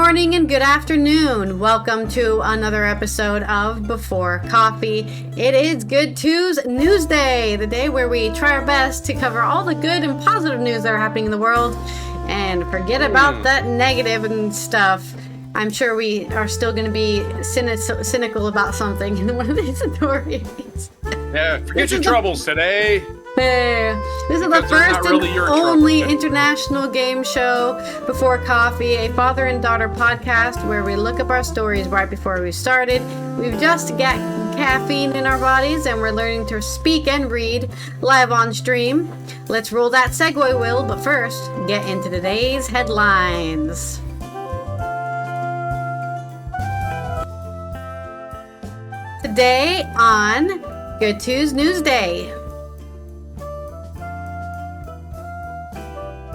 morning and good afternoon. Welcome to another episode of Before Coffee. It is Good Tues News Day, the day where we try our best to cover all the good and positive news that are happening in the world and forget about that negative and stuff. I'm sure we are still going to be cynical about something in one of these stories. Yeah, forget your troubles today. This is the first and only international game show, Before Coffee, a father and daughter podcast where we look up our stories right before we started. We've just got caffeine in our bodies and we're learning to speak and read live on stream. Let's roll that segue, Will, but first, get into today's headlines. Today on Good Tues News Day.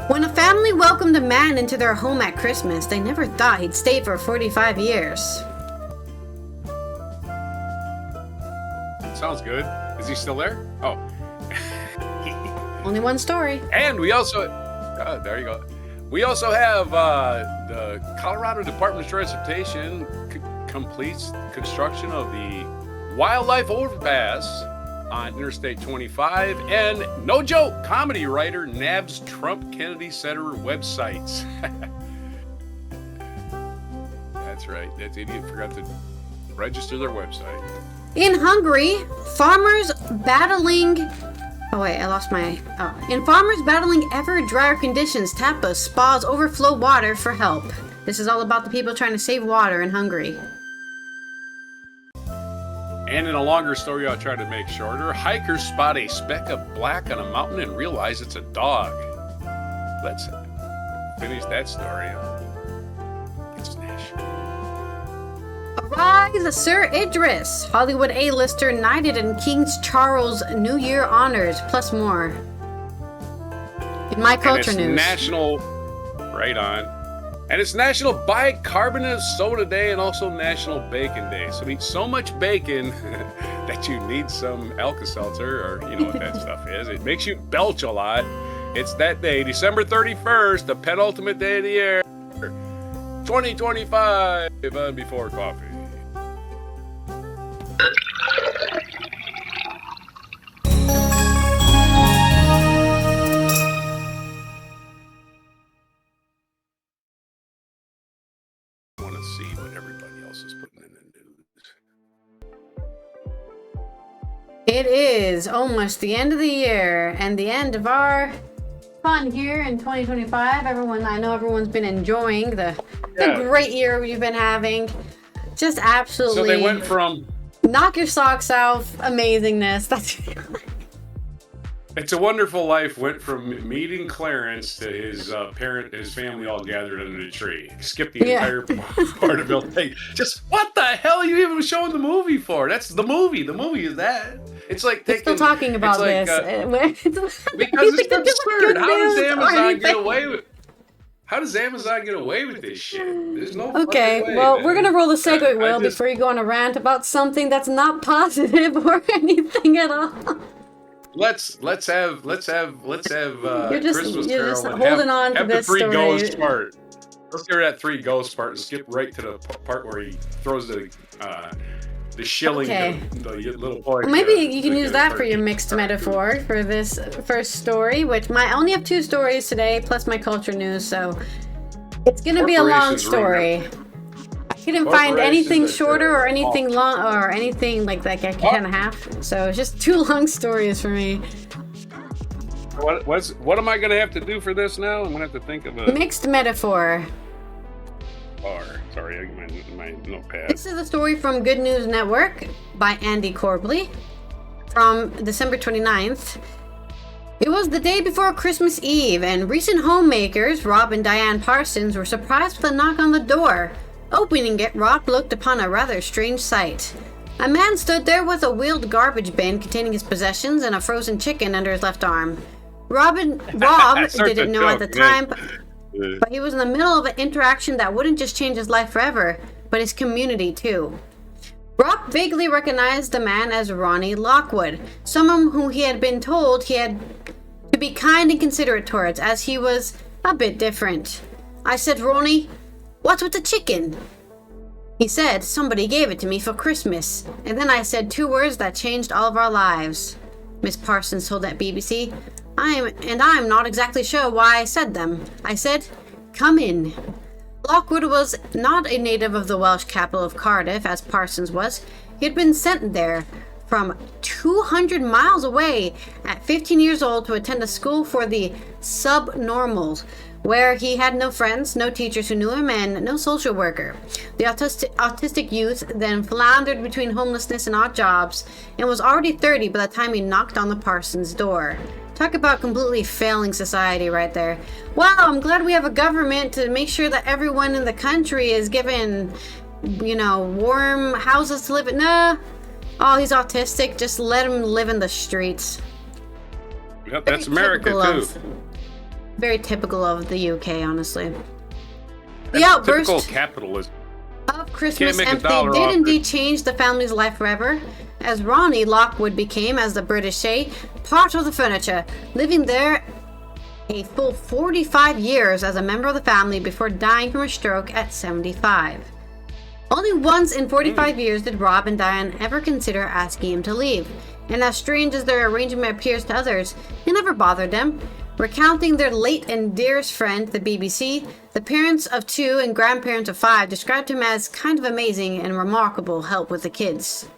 When a family welcomed a man into their home at Christmas, they never thought he'd stay for 45 years. Sounds good. Is he still there? Oh. Only one story. And we also... there you go. We also have the Colorado Department of Transportation completes construction of the wildlife overpass on Interstate 25, and no joke, comedy writer nabs Trump Kennedy Center websites. That's right. That idiot forgot to register their website. In Hungary, farmers battling... In farmers battling ever drier conditions, Tapas spas overflow water for help. This is all about the people trying to save water in Hungary. And in a longer story I'll try to make shorter, hikers spot a speck of black on a mountain and realize it's a dog. Let's finish that story. It's national. Arise, Sir Idris, Hollywood A-lister knighted in King Charles New Year honors, plus more. In my culture news. National, right on. And it's National Bicarbonate Soda Day and also National Bacon Day. So eat so much bacon that you need some Alka-Seltzer, or you know what that stuff is. It makes you belch a lot. It's that day, December 31st, the penultimate day of the year, 2025, on Before Coffee. See what everybody else is putting in the news. It is almost the end of the year and the end of our fun here in 2025. I know everyone's been enjoying the great year we've been having. Just absolutely. So they went from knock your socks off amazingness. That's It's a Wonderful Life went from meeting Clarence to his family all gathered under the tree. Skipped the entire part of it. Hey, just what the hell are you even showing the movie for? That's the movie. The movie is that. It's like taking, still talking about like, this because it's absurd. How does Amazon get away with? How does Amazon get away with this shit? There's no okay, way, well, man. we're gonna roll the segue, Will, before you go on a rant about something that's not positive or anything at all. Let's have You're just Christmas Carol. holding on to have this the three story. ghost part. Let's get that three ghost part and skip right to the part where he throws the shilling to the little boy. Maybe you can use that for your mixed metaphor for this first story, which I only have two stories today, plus my culture news, so it's gonna be a long story. I couldn't find anything shorter or anything long or anything like that I can have. So it's just two long stories for me. What am I gonna have to do for this now? I'm gonna have to think of a mixed metaphor. Sorry, I get my notepad. This is a story from Good News Network by Andy Corbley from December 29th. It was the day before Christmas Eve, and recent homemakers Rob and Diane Parsons were surprised with a knock on the door. Opening it, Rob looked upon a rather strange sight. A man stood there with a wheeled garbage bin containing his possessions and a frozen chicken under his left arm. Rob didn't know at the time, but he was in the middle of an interaction that wouldn't just change his life forever, but his community too. Rob vaguely recognized the man as Ronnie Lockwood, someone who he had been told he had to be kind and considerate towards, as he was a bit different. I said, Ronnie, What's with the chicken? He said somebody gave it to me for Christmas, and then I said 2 words that changed all of our lives. Miss Parsons told that BBC. I'm not exactly sure why I said them. I said, come in. Lockwood was not a native of the Welsh capital of Cardiff, as Parsons was. He had been sent there from 200 miles away at 15 years old to attend a school for the subnormals, where he had no friends, no teachers who knew him, and no social worker. The autistic youth then floundered between homelessness and odd jobs, and was already 30 by the time he knocked on the Parsons' door. Talk about completely failing society right there. Wow, I'm glad we have a government to make sure that everyone in the country is given, warm houses to live in. Nah. Oh, he's autistic. Just let him live in the streets. Yep, that's America, too. Very typical of the UK, honestly. That's the outburst typical capitalism of Christmas empty did indeed change the family's life forever, as Ronnie Lockwood became, as the British say, part of the furniture, living there a full 45 years as a member of the family before dying from a stroke at 75. Only once in 45 years did Rob and Diane ever consider asking him to leave, and as strange as their arrangement appears to others, it never bothered them. Recounting their late and dearest friend, the BBC, the parents of 2 and grandparents of 5 described him as kind of amazing and remarkable help with the kids.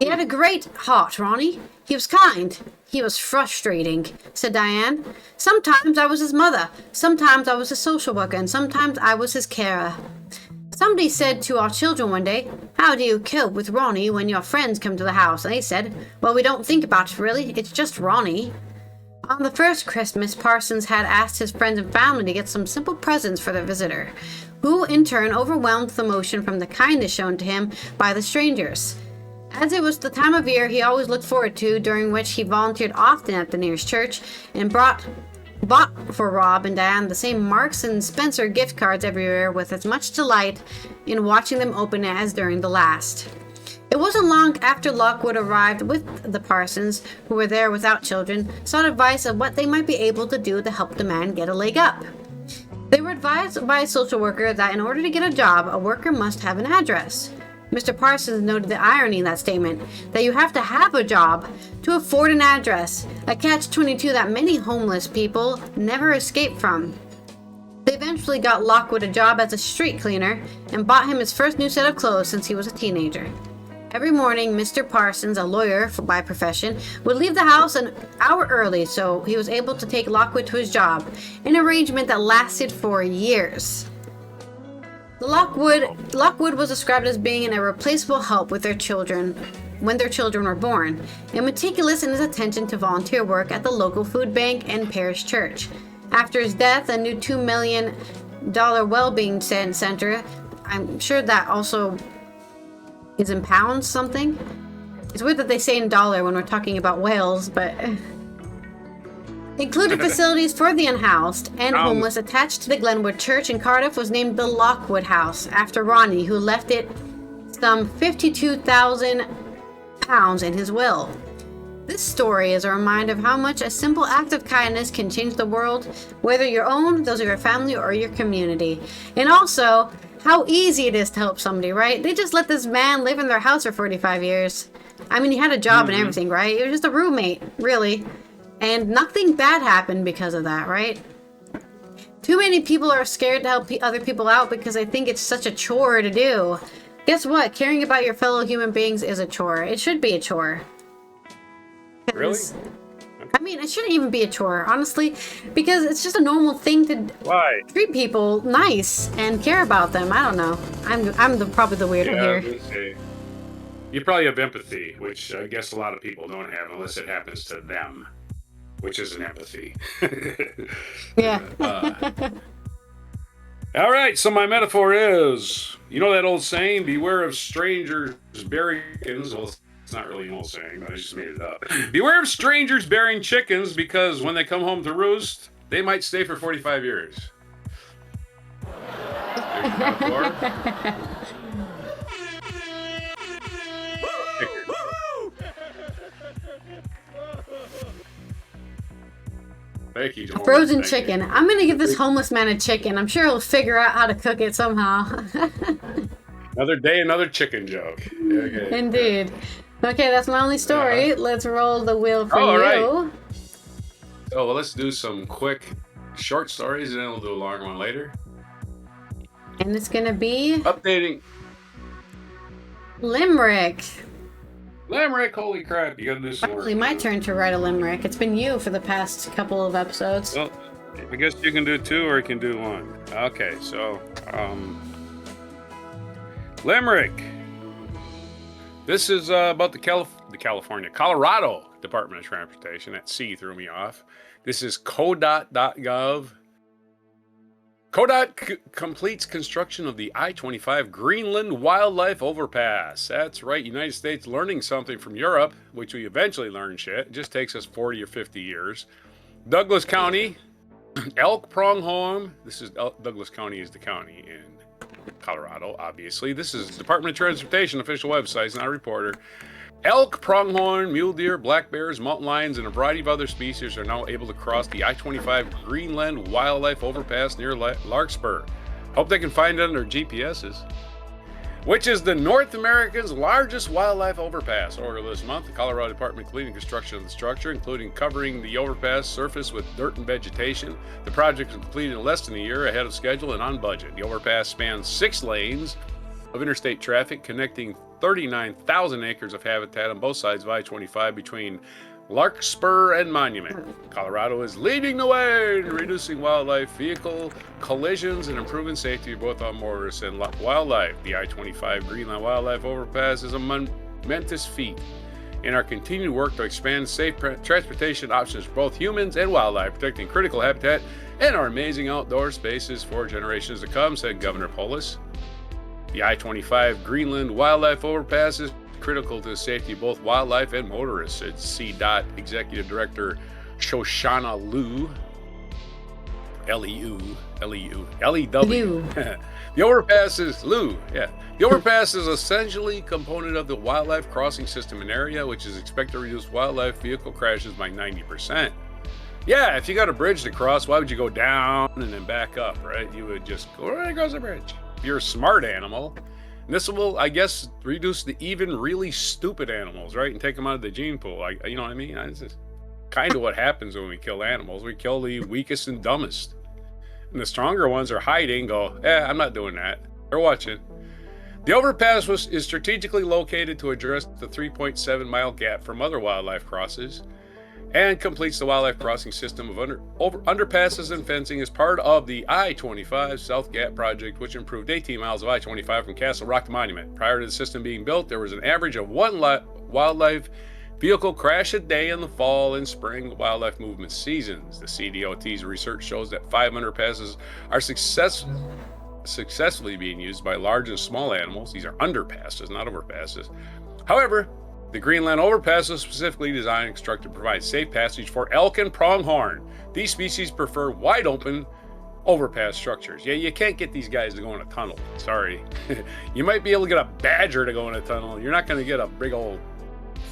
He had a great heart, Ronnie. He was kind. He was frustrating, said Diane. Sometimes I was his mother, sometimes I was his social worker, and sometimes I was his carer. Somebody said to our children one day, how do you cope with Ronnie when your friends come to the house? And they said, well, we don't think about it really, it's just Ronnie. On the first Christmas, Parsons had asked his friends and family to get some simple presents for their visitor, who in turn overwhelmed with emotion from the kindness shown to him by the strangers. As it was the time of year he always looked forward to, during which he volunteered often at the nearest church and bought for Rob and Diane the same Marks and Spencer gift cards everywhere, with as much delight in watching them open it as during the last. It wasn't long after Lockwood arrived with the Parsons, who were there without children, sought advice of what they might be able to do to help the man get a leg up. They were advised by a social worker that in order to get a job, a worker must have an address. Mr. Parsons noted the irony in that statement, that you have to have a job to afford an address, a catch-22 that many homeless people never escape from. They eventually got Lockwood a job as a street cleaner and bought him his first new set of clothes since he was a teenager. Every morning, Mr. Parsons, a lawyer by profession, would leave the house an hour early so he was able to take Lockwood to his job, an arrangement that lasted for years. Lockwood was described as being an irreplaceable help with their children when their children were born, and meticulous in his attention to volunteer work at the local food bank and parish church. After his death, a new $2 million well-being center, I'm sure that also is in pounds something. It's weird that they say in dollar when we're talking about Wales, but included facilities for the unhoused and homeless attached to the Glenwood Church in Cardiff was named the Lockwood House after Ronnie, who left it some £52,000 in his will. This story is a reminder of how much a simple act of kindness can change the world, whether your own, those of your family, or your community. And also, how easy it is to help somebody, right? They just let this man live in their house for 45 years. I mean, he had a job and everything, right? He was just a roommate, really. And nothing bad happened because of that, right? Too many people are scared to help other people out because they think it's such a chore to do. Guess what? Caring about your fellow human beings is a chore. It should be a chore. Really? I mean, it shouldn't even be a chore, honestly, because it's just a normal thing to treat people nice and care about them. I don't know. I'm probably the weirdo here. You probably have empathy, which I guess a lot of people don't have unless it happens to them, which isn't empathy. Yeah. All right, so my metaphor is, you know that old saying, beware of strangers bearing chickens. Well, it's not really an old saying, but I just made it up. Beware of strangers bearing chickens, because when they come home to roost, they might stay for 45 years. There's your metaphor. Thank you, A Jordan. frozen Thank chicken. you. I'm gonna give this homeless man a chicken. I'm sure he'll figure out how to cook it somehow. Another day, another chicken joke. Okay. Indeed. Okay, that's my only story. Let's roll the wheel for Oh, all you. right. So let's do some quick, short stories, and then we'll do a long one later. And it's gonna be Updating limerick. Limerick. Holy crap! You gotta do some Finally, work. my turn to write a limerick. It's been you for the past couple of episodes. Well, I guess you can do two, or you can do one. Okay, so limerick. This is about the Colorado Department of Transportation. That C threw me off. This is CODOT.gov. CODOT completes construction of the I-25 Greenland Wildlife Overpass. That's right, United States learning something from Europe, which we eventually learn shit. It just takes us 40 or 50 years. Douglas County, Elk Pronghorn. Douglas County is the county in Colorado, obviously. This is Department of Transportation official website, it's not a reporter. Elk, pronghorn, mule deer, black bears, mountain lions, and a variety of other species are now able to cross the I-25 Greenland Wildlife Overpass near Larkspur. Hope they can find it on their GPSs. Which is the North America's largest wildlife overpass. Earlier this month, the Colorado Department completed construction of the structure, including covering the overpass surface with dirt and vegetation. The project was completed in less than a year ahead of schedule and on budget. The overpass spans 6 lanes of interstate traffic, connecting 39,000 acres of habitat on both sides of I-25 between Larkspur and Monument. Colorado is leading the way in reducing wildlife vehicle collisions and improving safety both on motorists and wildlife. The I-25 Greenland Wildlife Overpass is a momentous feat in our continued work to expand safe transportation options for both humans and wildlife, protecting critical habitat and our amazing outdoor spaces for generations to come, said Governor Polis. The I-25 Greenland Wildlife Overpass is critical to the safety of both wildlife and motorists, said CDOT Executive Director Shoshana Liu. L-E-W. The overpass is The overpass is essentially a component of the wildlife crossing system in area, which is expected to reduce wildlife vehicle crashes by 90%. Yeah, if you got a bridge to cross, why would you go down and then back up, right? You would just go right across the bridge. If you're a smart animal, and this will, I guess, reduce the even really stupid animals, right? And take them out of the gene pool. You know what I mean? This is kind of what happens when we kill animals. We kill the weakest and dumbest. And the stronger ones are hiding, I'm not doing that. They're watching. The overpass is strategically located to address the 3.7-mile gap from other wildlife crosses and completes the wildlife crossing system of underpasses and fencing as part of the I-25 South Gap project, which improved 18 miles of I-25 from Castle Rock to Monument. Prior to the system being built, there was an average of 1 wildlife vehicle crash a day in the fall and spring wildlife movement seasons. The CDOT's research shows that 5 underpasses are successfully being used by large and small animals. These are underpasses, not overpasses. However, the Greenland Overpass is specifically designed and constructed to provide safe passage for elk and pronghorn. These species prefer wide open overpass structures. Yeah, you can't get these guys to go in a tunnel. Sorry. You might be able to get a badger to go in a tunnel. You're not going to get a big old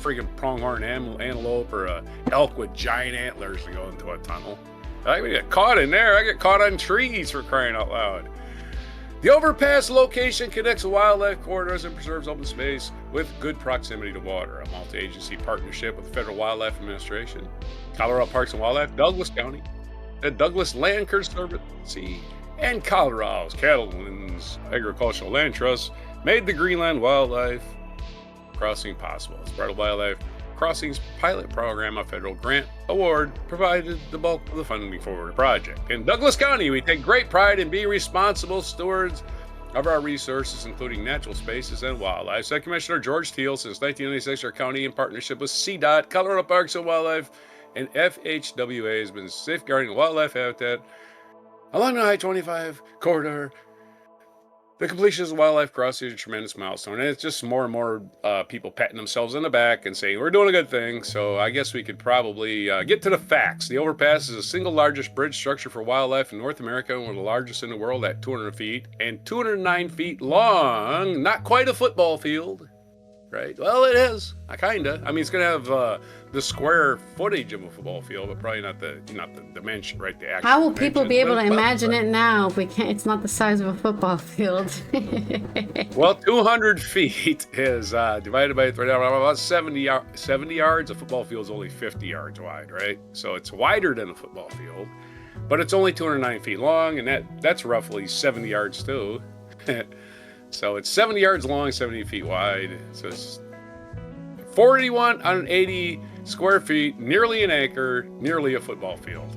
friggin' pronghorn antelope or a elk with giant antlers to go into a tunnel. I get caught in there. I get caught on trees, for crying out loud. The overpass location connects the wildlife corridors and preserves open space with good proximity to water. A multi-agency partnership with the Federal Wildlife Administration, Colorado Parks and Wildlife, Douglas County, the Douglas Land Conservancy, and Colorado's Cattlemen's Agricultural Land Trust made the Greenland Wildlife Crossing possible. As part of Wildlife Crossings pilot program, a federal grant award provided the bulk of the funding for the project. In Douglas County, we take great pride in being responsible stewards of our resources, including natural spaces and wildlife, said Commissioner George Teal. Since 1996, our county, in partnership with CDOT, Colorado Parks and Wildlife, and FHWA, has been safeguarding wildlife habitat along the I-25 corridor. The completion of the wildlife crossing is a tremendous milestone, and it's just more and more people patting themselves on the back and saying, we're doing a good thing. So I guess we could probably get to the facts. The overpass is the single largest bridge structure for wildlife in North America, and one of the largest in the world at 200 feet and 209 feet long. Not quite a football field. right? Well, it is. Kinda. I mean, it's gonna have the square footage of a football field, but probably not the dimension, right? The actual. How will people be able to but, imagine it now if we can't? It's not the size of a football field. Well, 200 feet is divided by about 70 yards. A football field is only 50 yards wide, right? So it's wider than a football field, but it's only 209 feet long, and that's roughly 70 yards too. So it's 70 yards long, 70 feet wide. So it's 4,180 square feet, nearly an acre, nearly a football field.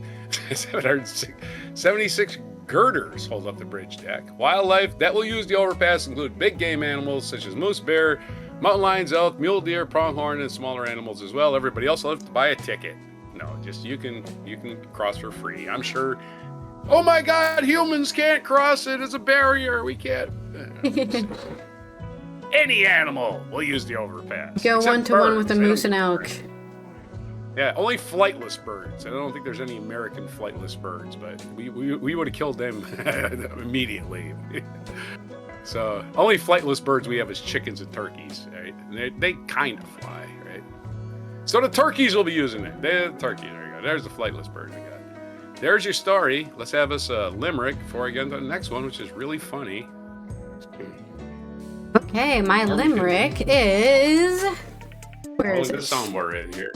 776 girders hold up the bridge deck. Wildlife that will use the overpass include big game animals such as moose, bear, mountain lions, elk, mule deer, pronghorn, and smaller animals as well. Everybody else will have to buy a ticket. No, just you can cross for free. I'm sure. Oh my God, humans can't cross it. It's a barrier. We can't. Any animal will use the overpass. Go except 1-to-1 with a birds. moose and elk. Yeah, only flightless birds. I don't think there's any American flightless birds, but we would have killed them immediately. So only flightless birds we have is chickens and turkeys, right? And they kind of fly, right? So the turkeys will be using it. The turkey, there you go. There's the flightless bird we got. There's your story. Let's have us a limerick before I get into the next one, which is really funny. Okay, my limerick is... Where is the it? soundboard right here.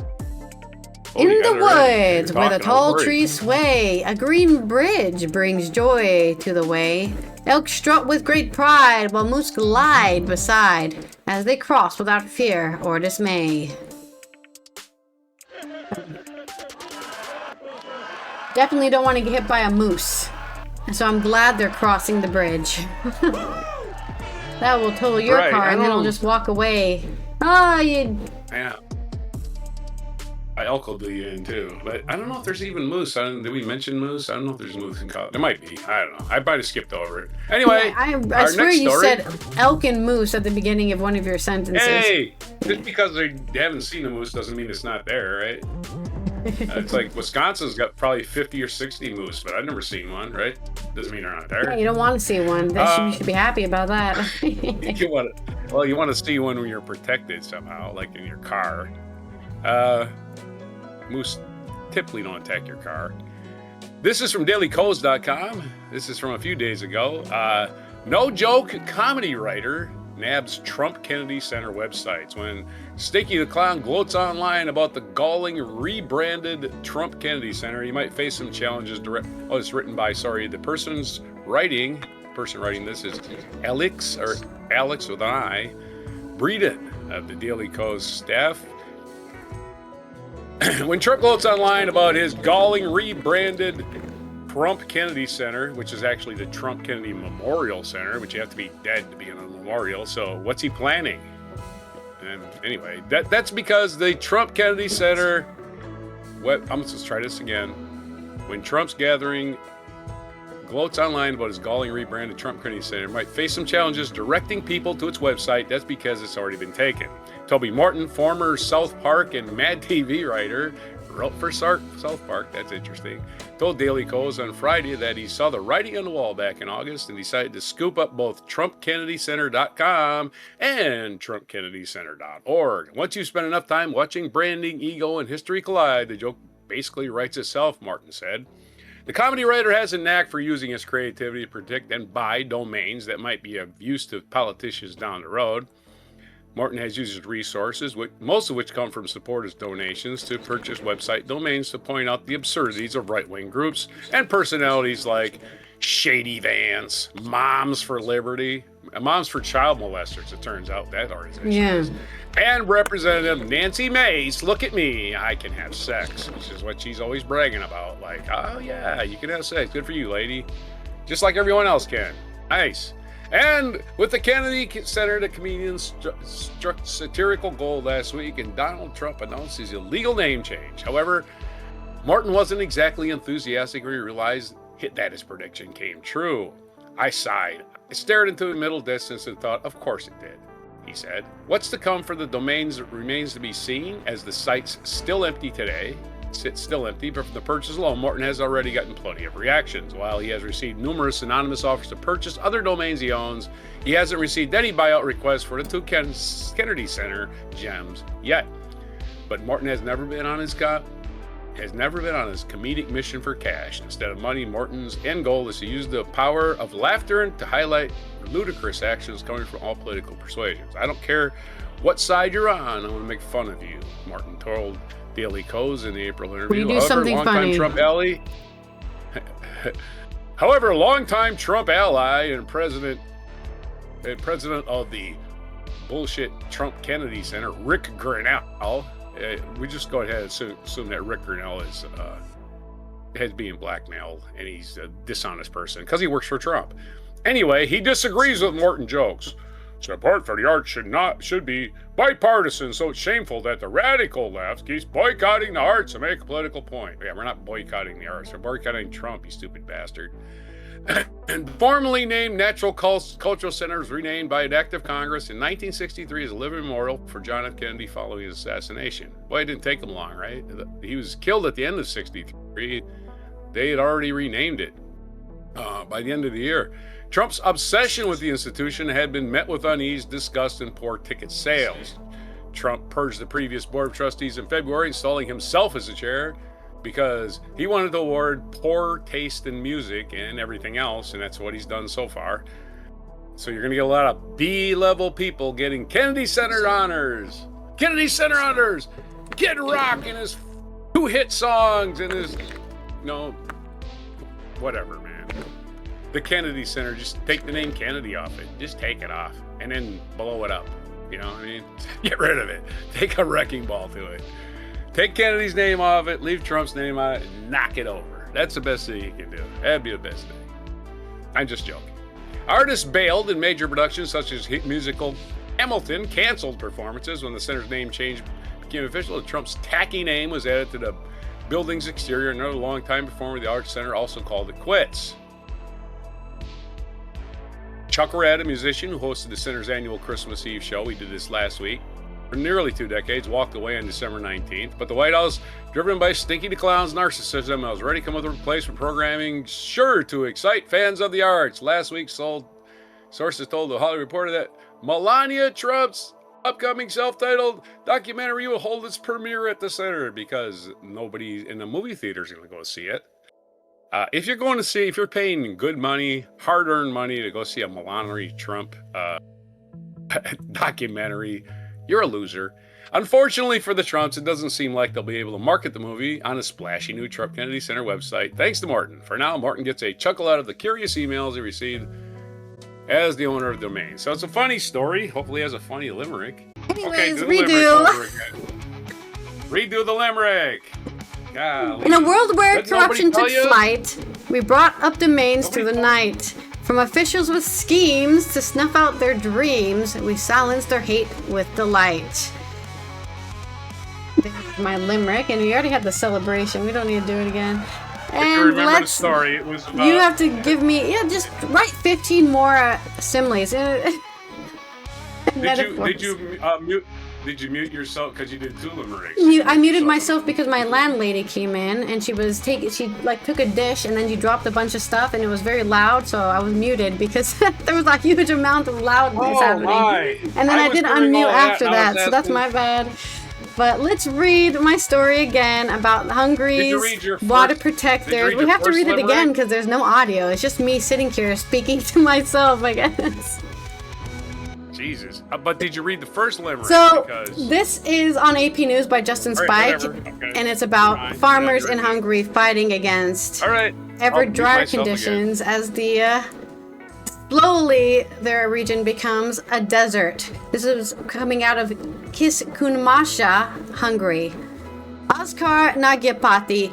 In the woods, where the tall trees sway, a green bridge brings joy to the way. Elk strut with great pride, while moose glide beside, as they cross without fear or dismay. Definitely don't want to get hit by a moose, so I'm glad they're crossing the bridge. That will total your car, and then it'll just walk away. Oh, you... Yeah. Elk will do you in too, but I don't know if there's even moose. Did we mention moose? I don't know if there's moose in Colorado. There might be. I don't know. I might have skipped over it. Anyway, yeah, I swear you said elk and moose at the beginning of one of your sentences. Hey, just because they haven't seen a moose doesn't mean it's not there, right? It's like Wisconsin's got probably 50 or 60 moose, but I've never seen one, right? Doesn't mean they're not there. Yeah, you don't want to see one. You should be happy about that. You want to see one when you're protected somehow, like in your car. Moose typically don't attack your car. This is from dailycodes.com. This is from a few days ago. No joke comedy writer nabs Trump Kennedy Center websites when Sticky the Clown gloats online about the galling rebranded Trump Kennedy Center. He might face some challenges. It's written by, the person writing this is Alex with an I, Breeden of the Daily Kos staff. When Trump gloats online about his galling rebranded Trump Kennedy Center, which is actually the Trump Kennedy Memorial Center, which you have to be dead to be in a memorial. So what's he planning? And anyway, that's because the Trump Kennedy Center. I'm just try this again. When Trump's gathering gloats online about his galling rebranded Trump Kennedy Center, might face some challenges directing people to its website. That's because it's already been taken. Toby Morton, former South Park and Mad TV writer, wrote for South Park. That's interesting. Told Daily Kos on Friday that he saw the writing on the wall back in August and decided to scoop up both TrumpKennedyCenter.com and TrumpKennedyCenter.org. Once you spend enough time watching branding, ego, and history collide, the joke basically writes itself, Martin said. The comedy writer has a knack for using his creativity to predict and buy domains that might be of use to politicians down the road. Martin has used his resources, most of which come from supporters' donations, to purchase website domains to point out the absurdities of right-wing groups and personalities like Shady Vance, Moms for Liberty, Moms for Child Molesters, it turns out that organization is, and Representative Nancy Mace, look at me, I can have sex, which is what she's always bragging about. Like, oh yeah, you can have sex, good for you, lady. Just like everyone else can. Nice. And with the Kennedy Center, the comedian struck satirical gold last week, and Donald Trump announced his illegal name change. However, Martin wasn't exactly enthusiastic when he realized that his prediction came true. I sighed. I stared into the middle distance and thought, of course it did, he said. What's to come for the domains remains to be seen, as the site's still empty today. sits still empty, but from the purchase alone, Morton has already gotten plenty of reactions. While he has received numerous anonymous offers to purchase other domains he owns, he hasn't received any buyout requests for the two Kennedy Center gems yet. But Morton has never been on his comedic mission for cash. Instead of money, Morton's end goal is to use the power of laughter to highlight ludicrous actions coming from all political persuasions. I don't care what side you're on, I'm going to make fun of you, Morton told Daily Kos in the April interview. We do something funny. However, longtime Trump ally and president of the bullshit Trump Kennedy Center, Rick Grinnell, we just go ahead and assume that Rick Grinnell is being blackmailed and he's a dishonest person because he works for Trump. Anyway, he disagrees with Morton jokes. Support for the arts should be bipartisan, so it's shameful that the radical left keeps boycotting the arts to make a political point. Yeah, we're not boycotting the arts. We're boycotting Trump, you stupid bastard. And formerly named Natural Cultural Center was renamed by an act of Congress in 1963 as a living memorial for John F. Kennedy following his assassination. Boy, it didn't take him long, right? He was killed at the end of 63. They had already renamed it by the end of the year. Trump's obsession with the institution had been met with unease, disgust, and poor ticket sales. Trump purged the previous board of trustees in February, installing himself as the chair because he wanted to award poor taste in music and everything else, and that's what he's done so far. So you're going to get a lot of B-level people getting Kennedy Center honors. Kennedy Center honors! Kid Rock and his 2 hit songs and his, whatever, man. The Kennedy Center, just take the name Kennedy off it. Just take it off and then blow it up. You know what I mean? Get rid of it. Take a wrecking ball to it. Take Kennedy's name off it, leave Trump's name on it, and knock it over. That's the best thing you can do. That'd be the best thing. I'm just joking. Artists bailed in major productions such as hit musical Hamilton canceled performances when the center's name change became official. Trump's tacky name was added to the building's exterior. Another longtime performer of the Arts Center also called it quits. Chuck Red, a musician who hosted the center's annual Christmas Eve show, we did this last week, for nearly 2 decades, walked away on December 19th. But the White House, driven by Stinky the Clown's narcissism, was ready to come up with a replacement programming sure to excite fans of the arts. Last week, sources told the Hollywood Reporter that Melania Trump's upcoming self-titled documentary will hold its premiere at the center because nobody in the movie theater is going to go see it. If you're paying good money, hard-earned money to go see a Melania Trump documentary, you're a loser. Unfortunately for the Trumps, it doesn't seem like they'll be able to market the movie on a splashy new Trump Kennedy Center website, thanks to Morton. For now, Morton gets a chuckle out of the curious emails he received as the owner of the domain. So it's a funny story. Hopefully it has a funny limerick. Anyways, Redo the limerick. Golly. In a world where corruption took flight, we brought up domains through the night. From officials with schemes to snuff out their dreams, we silenced their hate with delight. This is my limerick, and we already had the celebration. We don't need to do it again. And remember the story. It was about... You have to give me... just write 15 more similes. Did you mute yourself because you did 2 limericks? I muted myself because my landlady came in and she took a dish and then you dropped a bunch of stuff and it was very loud, so I was muted because there was a huge amount of loudness happening. And then I did unmute after that, so that's my bad. But let's read my story again about Hungary's water protectors. We have to read it again because there's no audio. It's just me sitting here speaking to myself, I guess. Jesus. But did you read the first limerick? So, this is on AP News by Justin Spike, and it's about farmers in Hungary fighting against ever drier conditions as slowly their region becomes a desert. This is coming out of Kiskunmasha, Hungary. Oskar Nagyapati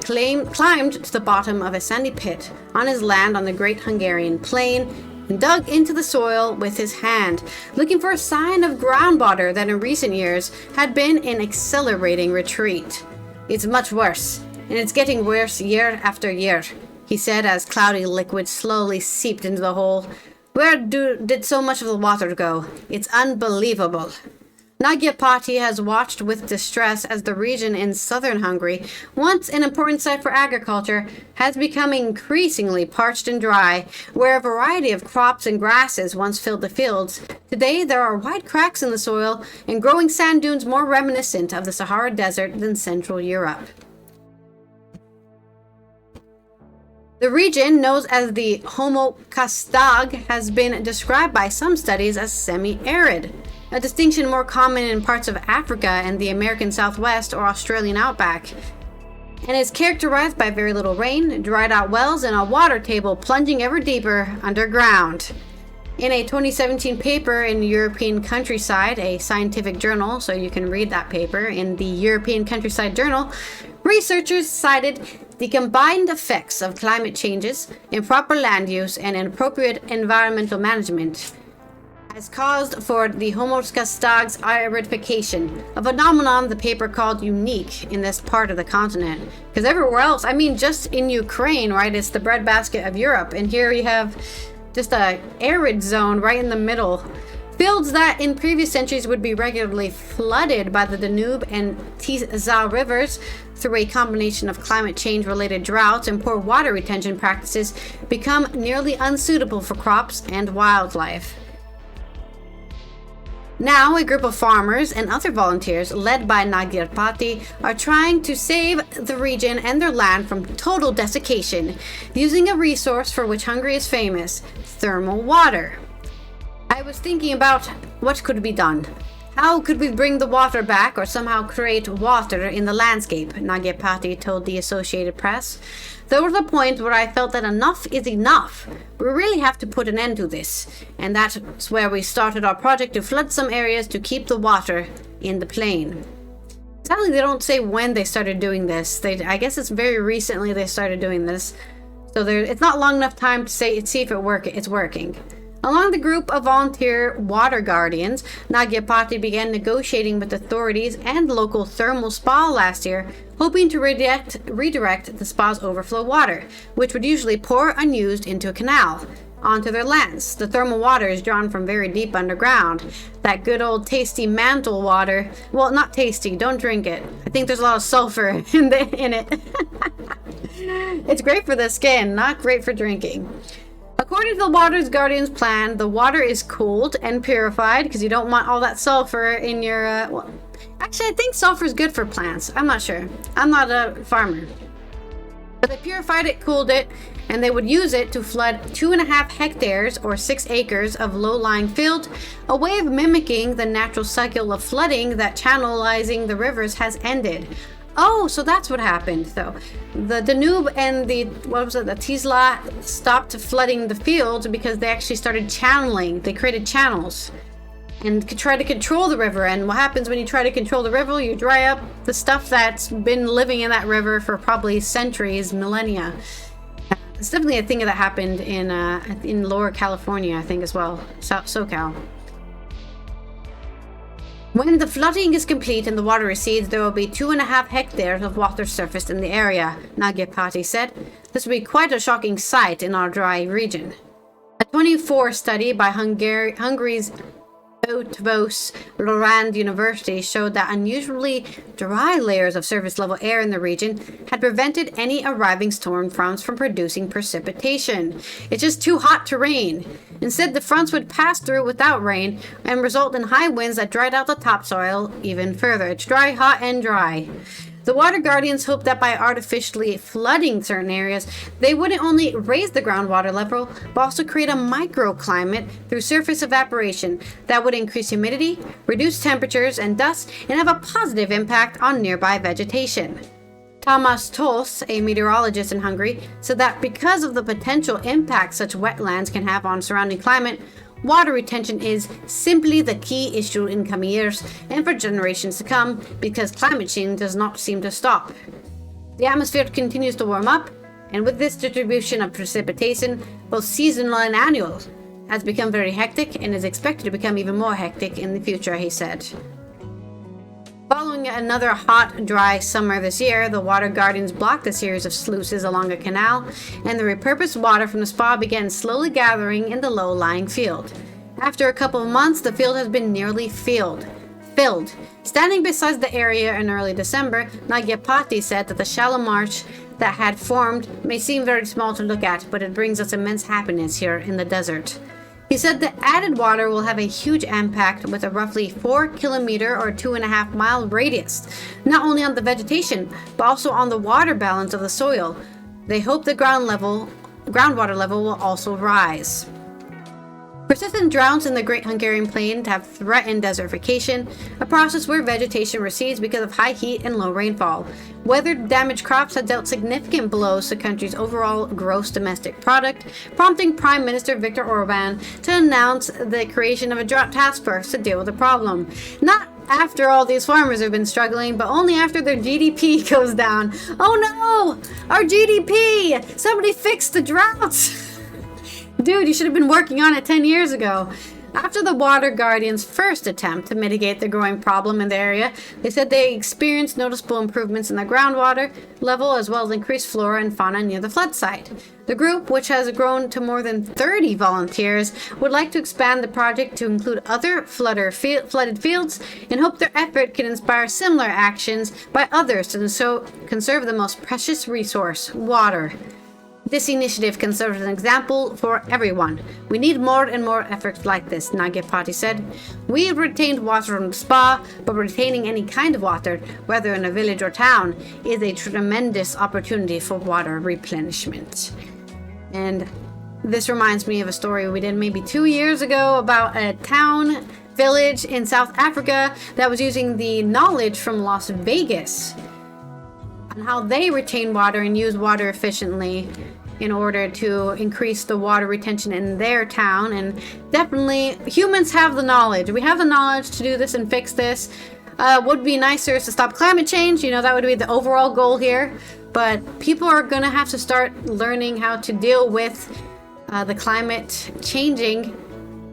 climbed to the bottom of a sandy pit on his land on the Great Hungarian Plain and dug into the soil with his hand, looking for a sign of groundwater that in recent years had been in accelerating retreat. It's much worse, and it's getting worse year after year, he said as cloudy liquid slowly seeped into the hole. Where did so much of the water go? It's unbelievable. Nagyapati has watched with distress as the region in southern Hungary, once an important site for agriculture, has become increasingly parched and dry. Where a variety of crops and grasses once filled the fields, today there are wide cracks in the soil and growing sand dunes more reminiscent of the Sahara Desert than Central Europe. The region, known as the Homokastag, has been described by some studies as semi-arid, a distinction more common in parts of Africa and the American Southwest or Australian outback, and is characterized by very little rain, dried out wells, and a water table plunging ever deeper underground. In a 2017 paper in European Countryside, a scientific journal, so you can read that paper in the European Countryside Journal, researchers cited the combined effects of climate changes, improper land use, and inappropriate environmental management has caused for the Homokastag's aridification, a phenomenon the paper called unique in this part of the continent. Because everywhere else, I mean, just in Ukraine, right, it's the breadbasket of Europe, and here you have just a arid zone right in the middle. Fields that in previous centuries would be regularly flooded by the Danube and Tisza rivers through a combination of climate change related droughts and poor water retention practices become nearly unsuitable for crops and wildlife. Now, a group of farmers and other volunteers led by Nagyapati are trying to save the region and their land from total desiccation using a resource for which Hungary is famous, thermal water. I was thinking about what could be done. How could we bring the water back or somehow create water in the landscape, Nagyapati told the Associated Press. There was a point where I felt that enough is enough. We really have to put an end to this. And that's where we started our project to flood some areas to keep the water in the plain. Sadly, they don't say when they started doing this. I guess it's very recently they started doing this. So it's not long enough time to see if it's working. Along the group of volunteer water guardians, Nagyapati began negotiating with authorities and local thermal spa last year, hoping to redirect the spa's overflow water, which would usually pour unused into a canal, onto their lands. The thermal water is drawn from very deep underground. That good old tasty mantle water. Well, not tasty, don't drink it. I think there's a lot of sulfur in it. It's great for the skin, not great for drinking. According to the Water Guardian's plan, the water is cooled and purified because you don't want all that sulfur in your... Actually, I think sulfur is good for plants. I'm not sure. I'm not a farmer. But they purified it, cooled it, and they would use it to flood 2.5 hectares or 6 acres of low-lying field, a way of mimicking the natural cycle of flooding that channelizing the rivers has ended. Oh, so that's what happened, though. The Danube and the Tisza stopped flooding the fields because they actually started channeling. They created channels and could try to control the river. And what happens when you try to control the river? You dry up the stuff that's been living in that river for probably centuries, millennia. It's definitely a thing that happened in Lower California, I think, as well, SoCal. When the flooding is complete and the water recedes, there will be 2.5 hectares of water surfaced in the area, Nagyapati said. This will be quite a shocking sight in our dry region. A 2024 study by Hungary's Eötvös Loránd University showed that unusually dry layers of surface level air in the region had prevented any arriving storm fronts from producing precipitation. It's just too hot to rain. Instead, the fronts would pass through without rain and result in high winds that dried out the topsoil even further. It's dry, hot, and dry. The water guardians hoped that by artificially flooding certain areas, they wouldn't only raise the groundwater level, but also create a microclimate through surface evaporation that would increase humidity, reduce temperatures and dust, and have a positive impact on nearby vegetation. Tamás Tóth, a meteorologist in Hungary, said that because of the potential impact such wetlands can have on surrounding climate, water retention is simply the key issue in coming years and for generations to come because climate change does not seem to stop. The atmosphere continues to warm up, and with this distribution of precipitation, both seasonal and annual, has become very hectic and is expected to become even more hectic in the future, he said. Following another hot, dry summer this year, the water guardians blocked a series of sluices along a canal, and the repurposed water from the spa began slowly gathering in the low-lying field. After a couple of months, the field has been nearly filled. filled. Standing beside the area in early December, Nagyapati said that the shallow marsh that had formed may seem very small to look at, but it brings us immense happiness here in the desert. He said the added water will have a huge impact with a roughly 4-kilometer or 2.5-mile radius, not only on the vegetation, but also on the water balance of the soil. They hope the groundwater level will also rise. Persistent droughts in the Great Hungarian Plain have threatened desertification, a process where vegetation recedes because of high heat and low rainfall. Weather-damaged crops have dealt significant blows to the country's overall gross domestic product, prompting Prime Minister Viktor Orban to announce the creation of a drought task force to deal with the problem. Not after all these farmers have been struggling, but only after their GDP goes down. Oh no! Our GDP! Somebody fix the droughts! Dude, you should have been working on it 10 years ago. After the Water Guardian's first attempt to mitigate the growing problem in the area, they said they experienced noticeable improvements in the groundwater level as well as increased flora and fauna near the flood site. The group, which has grown to more than 30 volunteers, would like to expand the project to include other flooded fields and hope their effort can inspire similar actions by others to conserve the most precious resource, water. This initiative can serve as an example for everyone. We need more and more efforts like this, Nagyapati said. We have retained water from the spa, but retaining any kind of water, whether in a village or town, is a tremendous opportunity for water replenishment. And this reminds me of a story we did maybe 2 years ago about a village in South Africa that was using the knowledge from Las Vegas on how they retain water and use water efficiently in order to increase the water retention in their town. And definitely humans have the knowledge. We have the knowledge to do this and fix this. Would be nicer is to stop climate change. That would be the overall goal here. But people are going to have to start learning how to deal with the climate changing,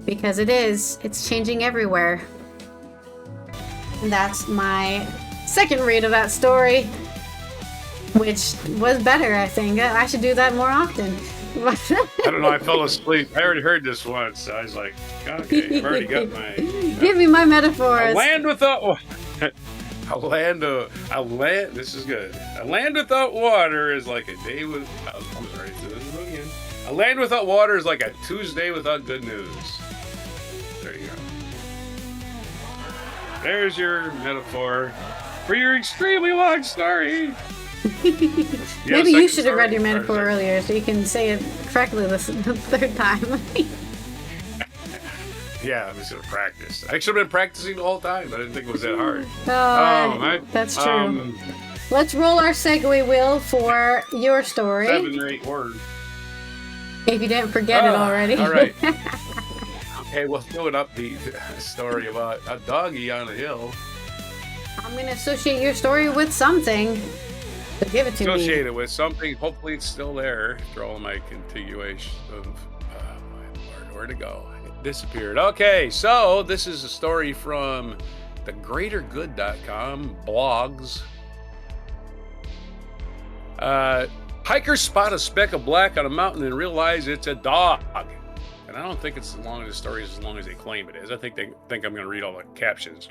because it's changing everywhere. And that's my second read of that story, which was better, I think. I should do that more often. I don't know, I fell asleep. I already heard this once. I was like, okay, I've already got my... Give me my metaphors. A land without... This is good. A land without water is like a day with... I'm sorry, so this is again. A land without water is like a Tuesday without good news. There you go. There's your metaphor for your extremely long story. Maybe you should have read your metaphor earlier so you can say it correctly the third time. Yeah, I'm just gonna practice. I should have been practicing the whole time. I didn't think it was that hard. That's true. Let's roll our segue wheel for your story. 7 or 8 words. If you didn't forget it already. All right. Okay, well, throw an upbeat story about a doggy on a hill. I'm gonna associate your story with something. So give it to me. Associate it with something. Hopefully it's still there after all my continuation of... my Lord, where'd it go? It disappeared. Okay, so this is a story from the greatergood.com blogs. Hikers spot a speck of black on a mountain and realize it's a dog. And I don't think it's as long as the story is as long as they claim it is. I think they think I'm going to read all the captions.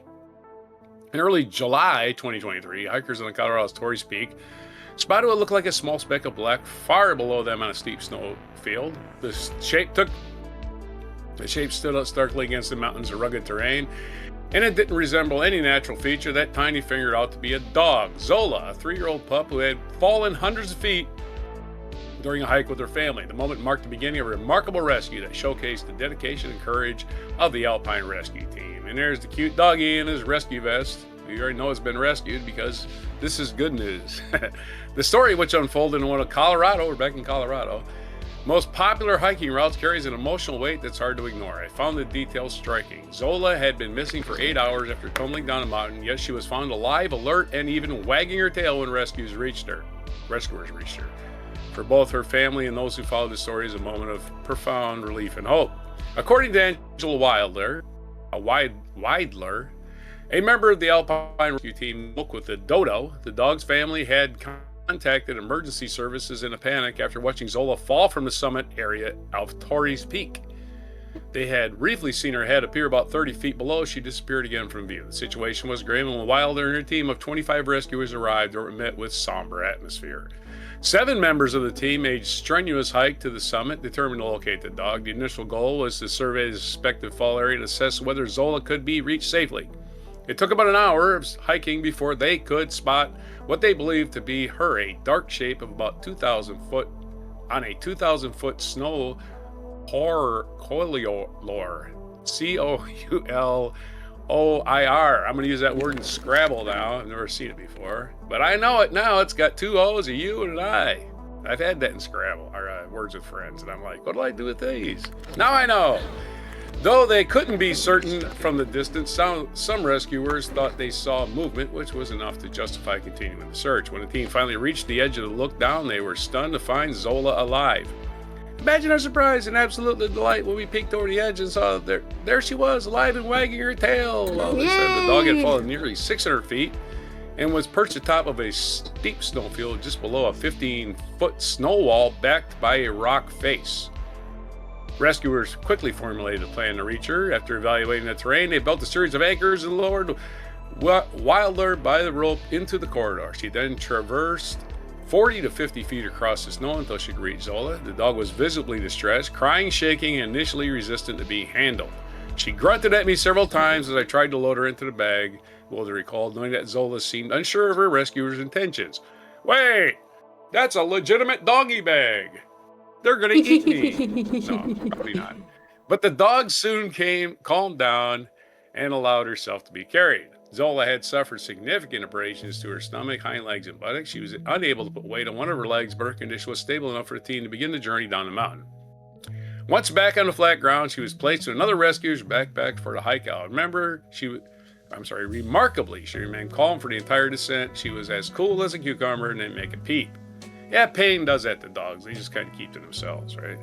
In early July 2023, hikers on the Colorado's Torrey's Peak spotted what looked like a small speck of black far below them on a steep snow field. The shape stood out starkly against the mountain's rugged terrain, and it didn't resemble any natural feature that Tiny figured out to be a dog. Zola, a 3-year-old pup who had fallen hundreds of feet during a hike with her family. The moment marked the beginning of a remarkable rescue that showcased the dedication and courage of the Alpine Rescue Team. And there's the cute doggy in his rescue vest. You already know it's been rescued because this is good news. The story, which unfolded in one of Colorado, we're back in Colorado, most popular hiking routes, carries an emotional weight that's hard to ignore. I found the details striking. Zola had been missing for 8 hours after tumbling down a mountain, yet she was found alive, alert, and even wagging her tail when rescuers reached her. For both her family and those who followed the story, is a moment of profound relief and hope. According to Angela Weidler, a member of the Alpine Rescue Team, spoke with the dodo. The dog's family had contacted emergency services in a panic after watching Zola fall from the summit area of Torrey's Peak. They had briefly seen her head appear about 30 feet below. She disappeared again from view. The situation was grave, and when Wilder and her team of 25 rescuers arrived, they were met with somber atmosphere. 7 members of the team made strenuous hike to the summit, determined to locate the dog. The initial goal was to survey the suspected fall area and assess whether Zola could be reached safely. It took about an hour of hiking before they could spot what they believed to be her, a dark shape of about 2,000 foot on a 2,000-foot snow Coulioir. Coulioir. I'm going to use that word in Scrabble now. I've never seen it before. But I know it now. It's got 2 O's, a U, and an I. I've had that in Scrabble, or Words with Friends. And I'm like, what do I do with these? Now I know. Though they couldn't be certain from the distance, some rescuers thought they saw movement, which was enough to justify continuing the search. When the team finally reached the edge of the look down, they were stunned to find Zola alive. Imagine our surprise and absolute delight when we peeked over the edge and saw there she was, alive and wagging her tail. Well, they said the dog had fallen nearly 600 feet and was perched atop of a steep snowfield just below a 15-foot snow wall backed by a rock face. Rescuers quickly formulated a plan to reach her. After evaluating the terrain, they built a series of anchors and lowered Wilder by the rope into the corridor. She then traversed 40 to 50 feet across the snow until she could reach Zola. The dog was visibly distressed, crying, shaking, and initially resistant to being handled. She grunted at me several times as I tried to load her into the bag. Wilder recalled, knowing that Zola seemed unsure of her rescuer's intentions. Wait, that's a legitimate doggy bag. They're going to eat me. No, probably not. But the dog soon calmed down and allowed herself to be carried. Zola had suffered significant abrasions to her stomach, hind legs, and buttocks. She was unable to put weight on one of her legs, but her condition was stable enough for the team to begin the journey down the mountain. Once back on the flat ground, she was placed in another rescuer's backpack for the hike out. Remarkably, she remained calm for the entire descent. She was as cool as a cucumber and didn't make a peep. Yeah, pain does that to dogs. They just kind of keep to themselves, right?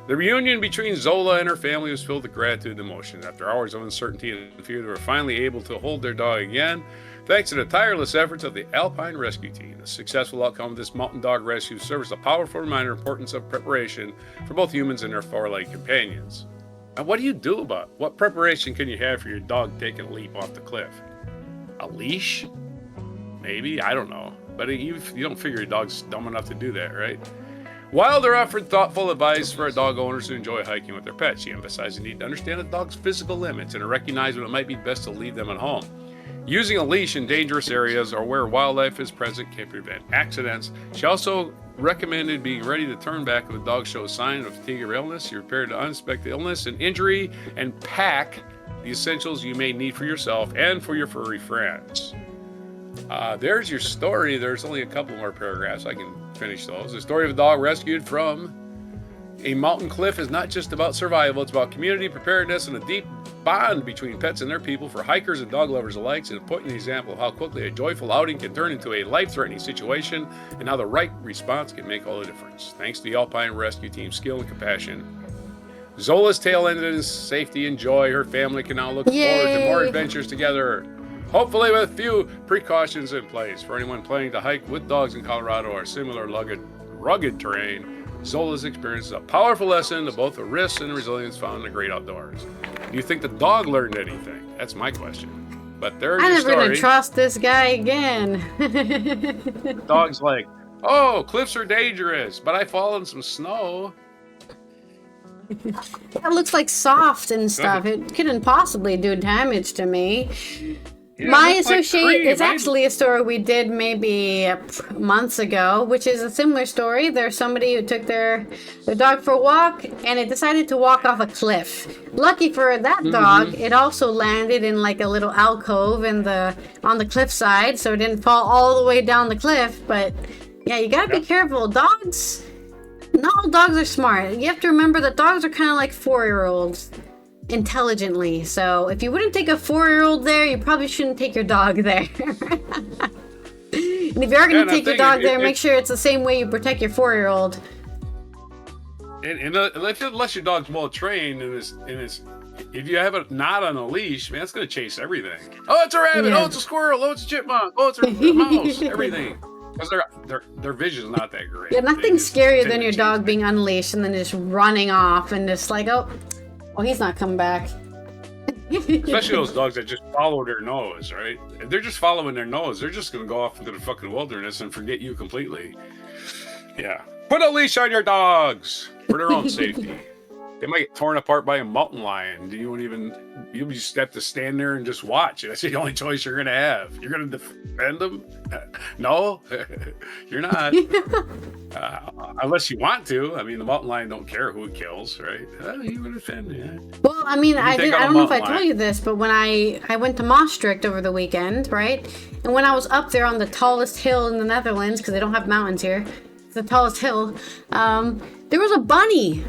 The reunion between Zola and her family was filled with gratitude and emotion. After hours of uncertainty and fear, they were finally able to hold their dog again, thanks to the tireless efforts of the Alpine Rescue Team. The successful outcome of this mountain dog rescue serves as a powerful reminder of the importance of preparation for both humans and their four-legged companions. Now, what do you do about it? What preparation can you have for your dog taking a leap off the cliff? A leash? Maybe? I don't know. But you don't figure your dog's dumb enough to do that, right? Wilder offered thoughtful advice for dog owners who enjoy hiking with their pets. She emphasized the need to understand a dog's physical limits and to recognize when it might be best to leave them at home. Using a leash in dangerous areas or where wildlife is present can prevent accidents. She also recommended being ready to turn back if a dog shows signs of fatigue or illness. You're prepared to unexpected illness and injury and pack the essentials you may need for yourself and for your furry friends. There's your story. There's only a couple more paragraphs. I can finish those. The story of a dog rescued from a mountain cliff is not just about survival. It's about community preparedness and a deep bond between pets and their people. For hikers and dog lovers alike, it's an important example of how quickly a joyful outing can turn into a life-threatening situation and how the right response can make all the difference. Thanks to the Alpine Rescue Team's skill and compassion, Zola's tale ended in safety and joy. Her family can now look forward to more adventures together. Hopefully with few precautions in place. For anyone planning to hike with dogs in Colorado or similar rugged terrain, Zola's experience is a powerful lesson to both the risks and resilience found in the great outdoors. Do you think the dog learned anything? That's my question. But there's your story. I'm never gonna trust this guy again. Dog's like, oh, cliffs are dangerous, but I fall in some snow. It looks like soft and stuff. It couldn't possibly do damage to me. Yeah, my associate is actually a story we did maybe months ago, which is a similar story. There's somebody who took their dog for a walk and it decided to walk off a cliff. Lucky for that dog, it also landed in like a little alcove on the cliffside, so it didn't fall all the way down the cliff. But yeah, you gotta be careful. Dogs, not all dogs are smart. You have to remember that dogs are kind of like 4-year-olds. Intelligently, so if you wouldn't take a 4-year-old there, you probably shouldn't take your dog there. And if you are going to take your dog there, make sure it's the same way you protect your 4-year-old. And unless your dog's well trained and if you have it not on a leash, man, it's going to chase everything. Oh, it's a rabbit. Oh, it's a squirrel. Oh, it's a chipmunk. Oh, it's a mouse. Everything. Because their vision's not that great. Yeah, nothing's scarier than your dog being unleashed and then just running off and just like, oh. Oh, he's not coming back. Especially those dogs that just follow their nose, right? If they're just following their nose, they're just going to go off into the fucking wilderness and forget you completely. Yeah. Put a leash on your dogs for their own safety. They might get torn apart by a mountain lion. You just have to stand there and just watch. That's the only choice you're going to have. You're going to defend them? No, you're not. Unless you want to. I mean, the mountain lion don't care who it kills, right? You would defend it. Well, I mean, I don't know if I told you this, but when I went to Maastricht over the weekend, right? And when I was up there on the tallest hill in the Netherlands, because they don't have mountains here, it's the tallest hill, there was a bunny.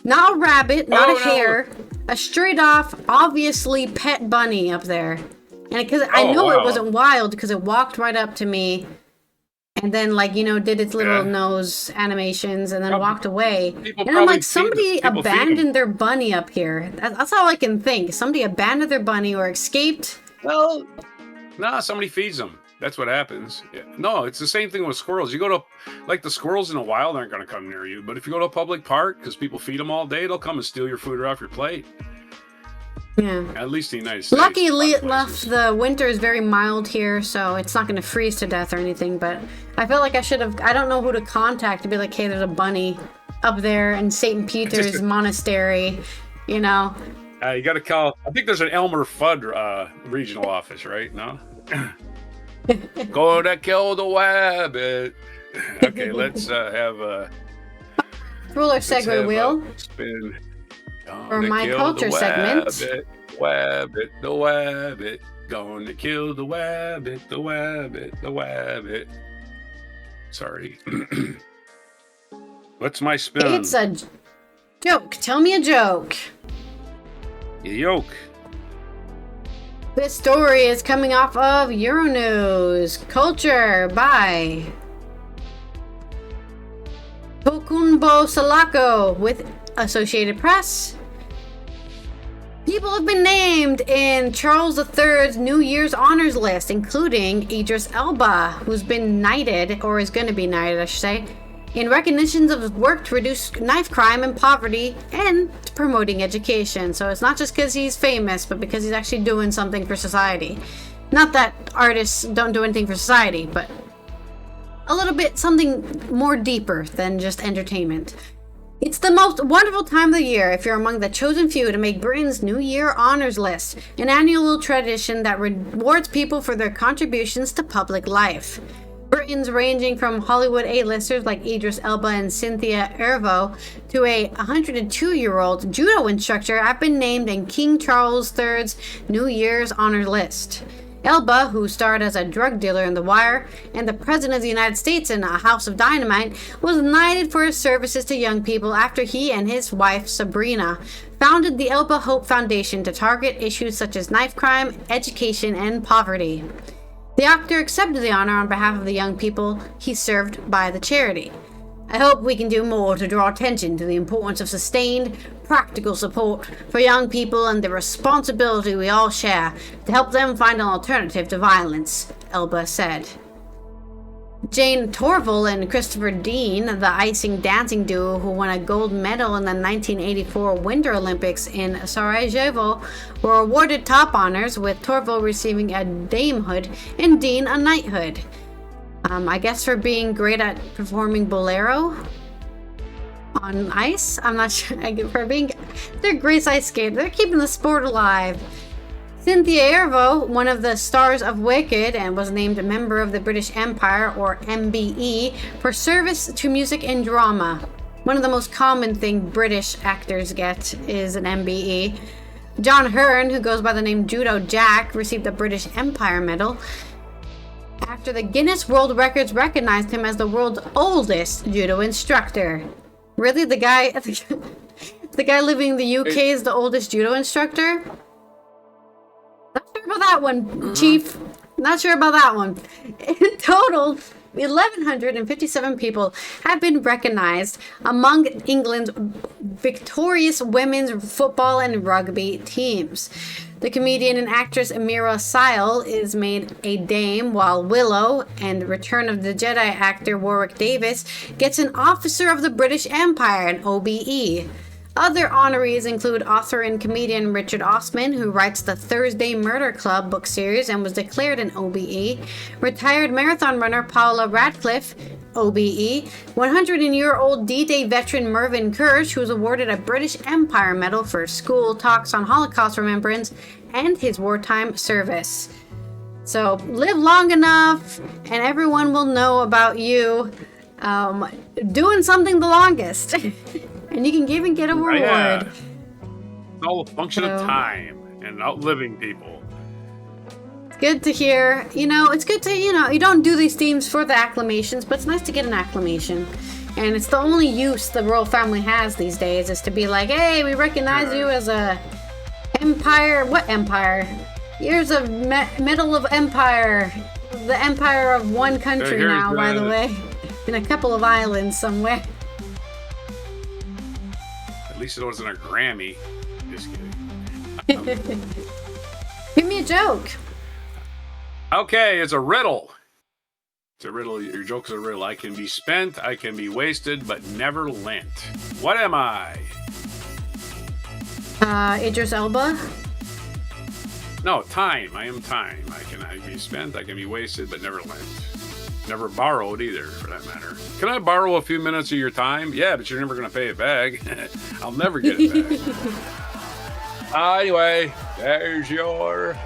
Not a rabbit, not a hare, a straight off, obviously pet bunny up there. And because I know it wasn't wild because it walked right up to me and then did its little nose animations and then walked away. And I'm like, somebody abandoned their bunny up here. That's all I can think. Somebody abandoned their bunny or escaped. Well, no, somebody feeds them. That's what happens. Yeah. No, it's the same thing with squirrels. You go to, the squirrels in the wild aren't going to come near you. But if you go to a public park, because people feed them all day, they'll come and steal your food right off your plate. Yeah. At least in the United States. Luckily enough, the winter is very mild here, so it's not going to freeze to death or anything. But I feel like I don't know who to contact to be like, hey, there's a bunny up there in St. Peter's Monastery, You got to call, I think there's an Elmer Fudd regional office, right? No? Gonna kill the rabbit. Okay, let's have a ruler segue wheel spin for my culture segment. Wabbit, the wabbit, gonna kill the wabbit, the wabbit, the wabbit. Sorry. What's my spin? It's a joke. Tell me a joke. Yoke. This story is coming off of Euronews. Culture by Tokunbo Salako with Associated Press. People have been named in Charles III's New Year's honors list, including Idris Elba, who's been knighted, or is going to be knighted, I should say, in recognition of his work to reduce knife crime and poverty and promoting education. So it's not just because he's famous, but because he's actually doing something for society. Not that artists don't do anything for society, but a little bit something more deeper than just entertainment. It's the most wonderful time of the year if you're among the chosen few to make Britain's New Year honors list, an annual tradition that rewards people for their contributions to public life. Britons ranging from Hollywood A-listers like Idris Elba and Cynthia Erivo to a 102-year-old judo instructor have been named in King Charles III's New Year's honor list. Elba, who starred as a drug dealer in The Wire and the President of the United States in A House of Dynamite, was knighted for his services to young people after he and his wife, Sabrina, founded the Elba Hope Foundation to target issues such as knife crime, education, and poverty. The actor accepted the honor on behalf of the young people he served by the charity. I hope we can do more to draw attention to the importance of sustained, practical support for young people and the responsibility we all share to help them find an alternative to violence, Elba said. Jane Torval and Christopher Dean, the icing dancing duo who won a gold medal in the 1984 Winter Olympics in Sarajevo, were awarded top honors, with Torval receiving a damehood and Dean a knighthood. I guess for being great at performing bolero on ice. I'm not sure. They're great ice skaters. They're keeping the sport alive. Cynthia Erivo, one of the stars of Wicked, and was named a member of the British Empire, or MBE, for service to music and drama. One of the most common thing British actors get is an MBE. John Hearn, who goes by the name Judo Jack, received the British Empire Medal after the Guinness World Records recognized him as the world's oldest judo instructor. Really? The guy living in the UK is the oldest judo instructor? Not sure about that one, Chief. Not sure about that one. In total, 1,157 people have been recognized among England's victorious women's football and rugby teams. The comedian and actress Amira Sile is made a dame, while Willow and Return of the Jedi actor Warwick Davis gets an Officer of the British Empire, an OBE. Other honorees include author and comedian Richard Osman, who writes the Thursday Murder Club book series and was declared an OBE, retired marathon runner Paula Radcliffe, OBE, 100-year-old D-Day veteran Mervyn Kirsch, who was awarded a British Empire Medal for school talks on Holocaust remembrance and his wartime service. So live long enough and everyone will know about you doing something the longest. And you can even get a reward. Yeah. It's all a function of time and outliving people. It's good to hear. It's good to, you don't do these themes for the acclamations, but it's nice to get an acclamation. And it's the only use the royal family has these days is to be like, hey, we recognize you as a empire. What empire? Here's a Medal of Empire. The empire of one country now, by the way. In a couple of islands somewhere. At least it wasn't a Grammy. Just kidding. Give me a joke. Okay, it's a riddle. It's a riddle. Your joke's a riddle. I can be spent, I can be wasted, but never lent. What am I? Idris Elba? No, time. I am time. I can be spent, I can be wasted, but never lent. Never borrowed either, for that matter. Can I borrow a few minutes of your time? Yeah, but you're never going to pay it back. I'll never get it back. Anyway, there's your...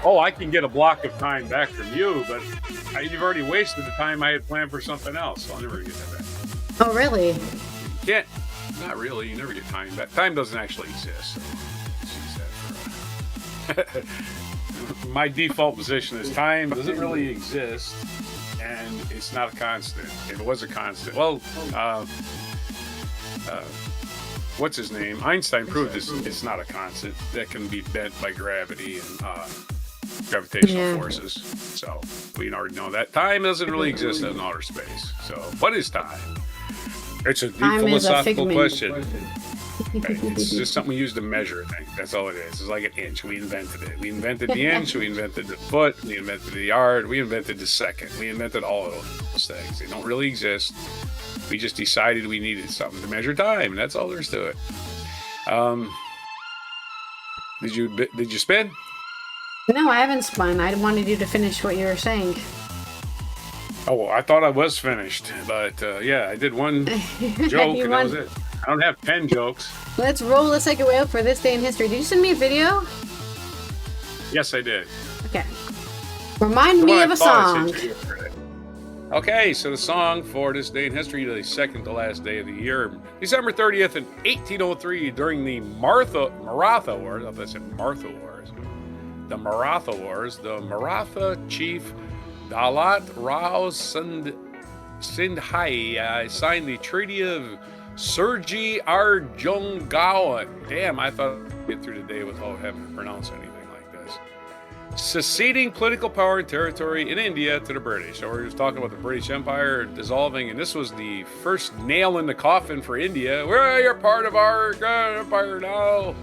Oh, I can get a block of time back from you, but you've already wasted the time I had planned for something else, so I'll never get that back. Oh, really? You can't. Not really. You never get time back. Time doesn't actually exist. So my default position is time doesn't really exist, and it's not a constant. If it was a constant, well, what's his name? Einstein proved it's not a constant that can be bent by gravity and gravitational forces. So we already know that time doesn't really exist in outer space. So what is time? It's a deep philosophical question. It's just something we use to measure things. That's all it is. It's like an inch. We invented it. We invented the inch. We invented the foot. We invented the yard. We invented the second. We invented all of those things. They don't really exist. We just decided we needed something to measure time. That's all there is to it. Did you spin? No, I haven't spun. I wanted you to finish what you were saying. Oh, well, I thought I was finished, but yeah, I did one joke and that was it. I don't have 10 jokes. Let's roll the second wheel for this day in history. Did you send me a video? Yes, I did. Okay. Remind me of a song. Okay, so the song for this day in history, the second to last day of the year, December 30th in 1803, during the Maratha Wars. I said Martha Wars. The Maratha Wars. The Maratha chief Dalat Rao Sindhai signed the Treaty of Sergi Arjungaon. Damn, I thought I'd get through the day without having to pronounce anything like this. Seceding political power and territory in India to the British. So we're just talking about the British Empire dissolving, and this was the first nail in the coffin for India. Well, you're part of our empire now.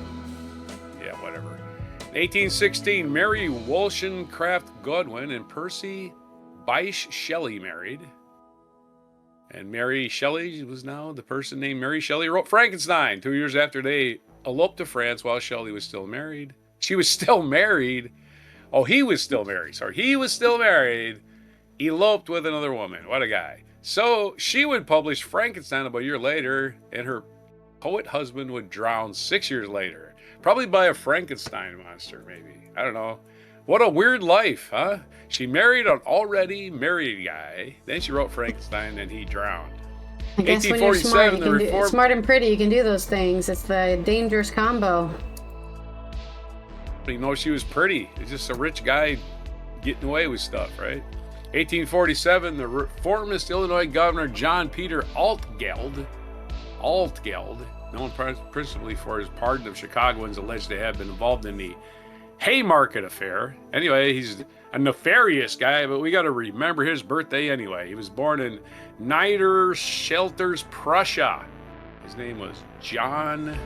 Yeah, whatever. 1816, Mary Wollstonecraft Godwin and Percy Bysshe Shelley married. And Mary Shelley was now the person named Mary Shelley wrote Frankenstein 2 years after they eloped to France while Shelley was still married. She was still married. Oh, he was still married. Sorry, he was still married. Eloped with another woman. What a guy. So she would publish Frankenstein about a year later, and her poet husband would drown 6 years later. Probably by a Frankenstein monster, maybe. I don't know. What a weird life, huh? She married an already married guy. Then she wrote Frankenstein, and he drowned. I guess when you're smart and pretty, you can do those things. It's the dangerous combo. You know, she was pretty. It's just a rich guy getting away with stuff, right? 1847, the reformist Illinois governor John Peter Altgeld, known principally for his pardon of Chicagoans alleged to have been involved in the Haymarket affair. Anyway, he's a nefarious guy, but we got to remember his birthday anyway. He was born in Niedershelters, Prussia. His name was John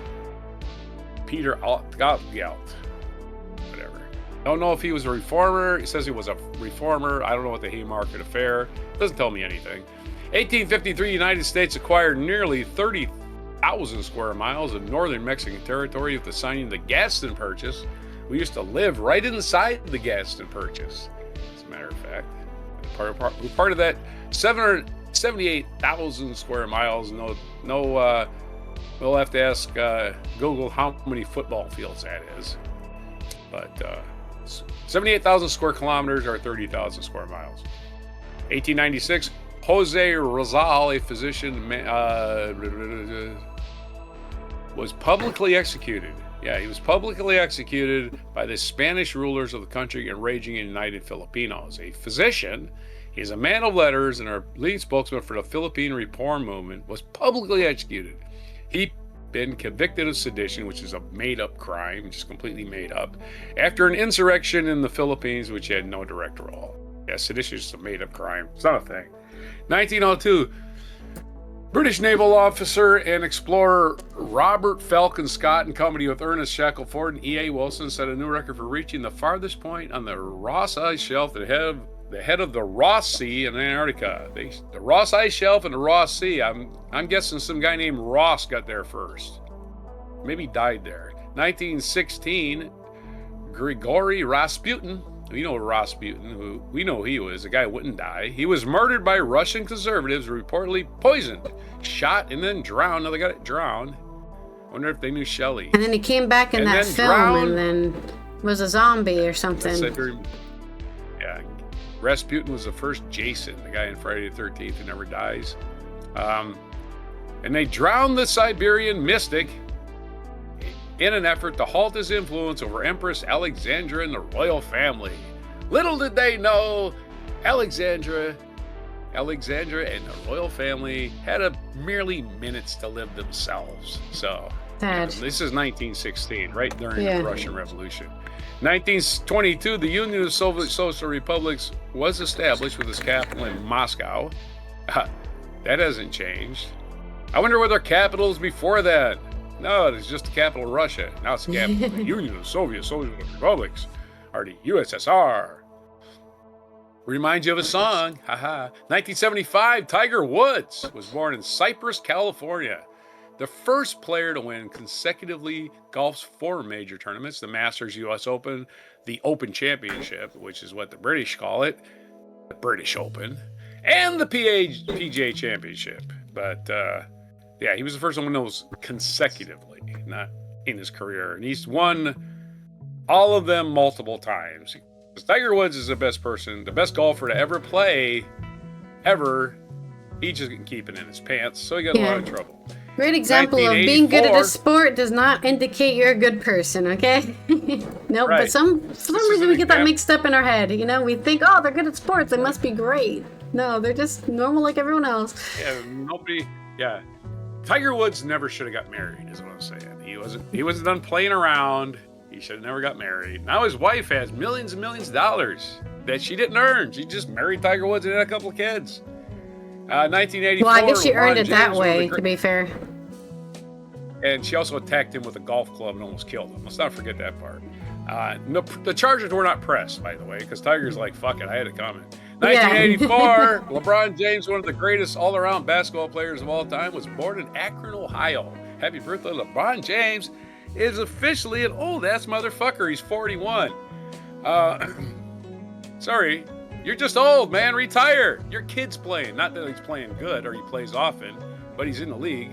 Peter Altgeld. Whatever. Don't know if he was a reformer. He says he was a reformer. I don't know what the Haymarket affair. Doesn't tell me anything. 1853, United States acquired nearly 30 1,000 square miles of northern Mexican territory with the signing of the Gadsden Purchase. We used to live right inside the Gadsden Purchase, as a matter of fact. We're part of that 778,000 square miles. We'll have to ask Google how many football fields that is. But 78,000 square kilometers or 30,000 square miles. 1896, Jose Rizal, a physician, was publicly executed. Yeah, he was publicly executed by the Spanish rulers of the country enraging and united Filipinos. A physician, he's a man of letters and our leading spokesman for the Philippine Reform Movement, was publicly executed. He been convicted of sedition, which is a made-up crime, just completely made up, after an insurrection in the Philippines, which had no direct role. Yeah, sedition is just a made-up crime. It's not a thing. 1902, British naval officer and explorer Robert Falcon Scott, in company with Ernest Shackelford and E.A. Wilson, set a new record for reaching the farthest point on the Ross Ice Shelf, the head of the Ross Sea in Antarctica. The Ross Ice Shelf and the Ross Sea. I'm guessing some guy named Ross got there first. Maybe died there. 1916, Grigory Rasputin. We know Rasputin, we know he was. The guy wouldn't die. He was murdered by Russian conservatives, reportedly poisoned, shot, and then drowned. Now they got it drowned. I wonder if they knew Shelley. And then he came back in that film drowned, and then was a zombie or something. Yeah. Rasputin was the first Jason, the guy in Friday the 13th who never dies. And they drowned the Siberian mystic in an effort to halt his influence over Empress Alexandra and the royal family. Little did they know, Alexandra and the royal family had merely minutes to live themselves. So, this is 1916, right during the Russian Revolution. 1922, the Union of Soviet Social Republics was established with its capital in Moscow. That hasn't changed. I wonder what their capital was before that. No, it's just the capital of Russia. Now it's the capital of the Union of Soviet Social Republics, or the USSR. Reminds you of a song. Haha. 1975, Tiger Woods was born in Cypress, California. The first player to win consecutively golf's 4 major tournaments, the Masters, US Open, the Open Championship, which is what the British call it, the British Open, and the PGA Championship. But, yeah, he was the first one to win those consecutively, not in his career. And he's won all of them multiple times. Tiger Woods is the best golfer to ever play, ever. He just can keep it in his pants, so he got a lot of trouble. Great example of being good at a sport does not indicate you're a good person, okay? No, right. But for some reason we get that mixed up in our head. You know, we think, oh, they're good at sports, they must be great. No, they're just normal like everyone else. Yeah, Tiger Woods never should have got married, is what I'm saying. He wasn't done playing around. He should have never got married. Now his wife has millions and millions of dollars that she didn't earn. She just married Tiger Woods and had a couple of kids. 1984. Well, I guess she earned it that way, to be fair. And she also attacked him with a golf club and almost killed him. Let's not forget that part. No, the charges were not pressed, by the way, because Tiger's like, fuck it, I had it coming. 1984, LeBron James, one of the greatest all-around basketball players of all time, was born in Akron, Ohio. Happy birthday, LeBron James is officially an old-ass motherfucker. He's 41. Sorry, you're just old, man. Retire. Your kid's playing. Not that he's playing good or he plays often, but he's in the league.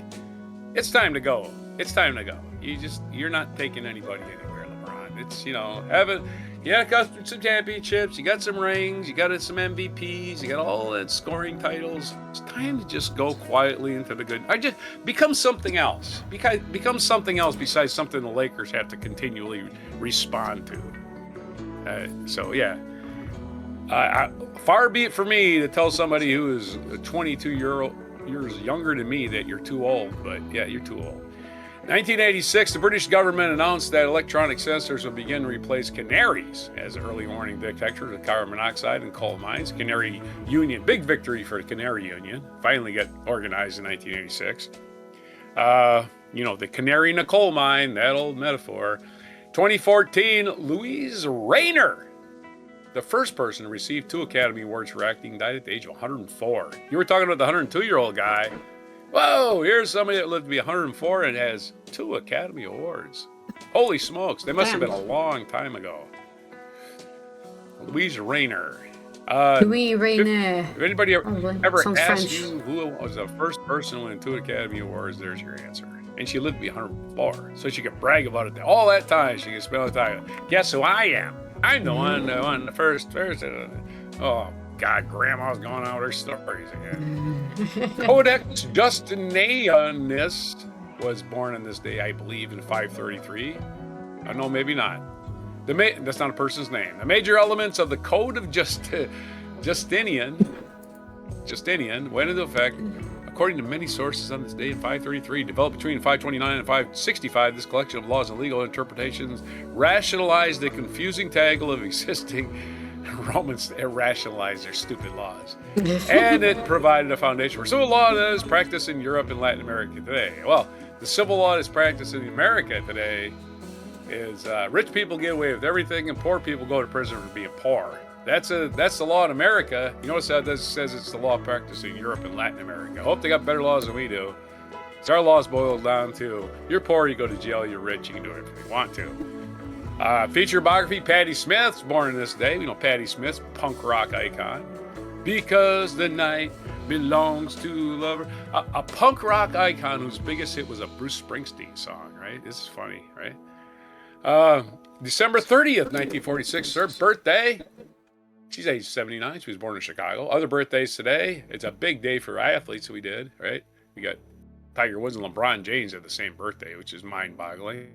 It's time to go. It's time to go. You're not taking anybody anywhere, LeBron. It's, you got some championships, you got some rings, you got some MVPs, you got all that scoring titles. It's time to just go quietly into the good. Just become something else. Become something else besides something the Lakers have to continually respond to. Far be it for me to tell somebody who is 22 years younger than me that you're too old, but yeah, you're too old. 1986, the British government announced that electronic sensors would begin to replace canaries as early warning detectors of carbon monoxide in coal mines. Canary Union, big victory for the Canary Union, finally got organized in 1986. The canary in a coal mine, that old metaphor. 2014, Louise Rayner, the first person to receive 2 Academy Awards for acting, died at the age of 104. You were talking about the 102-year-old guy. Whoa, here's somebody that lived to be 104 and has 2 Academy Awards. Holy smokes, they must have been a long time ago. Louise Rayner. Louis Rayner. If anybody ever Sounds asked French. you who was the first person to win 2 Academy Awards, there's your answer. And she lived to be 104, so she could brag about it all that time. She could spend all the time. Guess who I am? I'm the one that won the first. Oh, God, Grandma's going out her stories again. Codex Justinianus was born on this day, I believe, in 533. No, maybe not. That's not a person's name. The major elements of the Code of Justinian went into effect, according to many sources, on this day in 533. Developed between 529 and 565, this collection of laws and legal interpretations rationalized the confusing tangle of existing Romans rationalized their stupid laws. And it provided a foundation for civil law that is practiced in Europe and Latin America today. Well, the civil law that's practiced in America today is rich people get away with everything and poor people go to prison for being poor. That's the law in America. You notice how this says it's the law practiced in Europe and Latin America. I hope they got better laws than we do. So our laws boil down to, you're poor, you go to jail, you're rich, you can do whatever you want to. Feature biography, Patti Smith, born in this day. We know Patti Smith's punk rock icon. Because the night belongs to lover. A punk rock icon whose biggest hit was a Bruce Springsteen song, right? This is funny, right? December 30th, 1946, her birthday. She's age 79. She was born in Chicago. Other birthdays today. It's a big day for athletes we did, right? We got Tiger Woods and LeBron James at the same birthday, which is mind-boggling.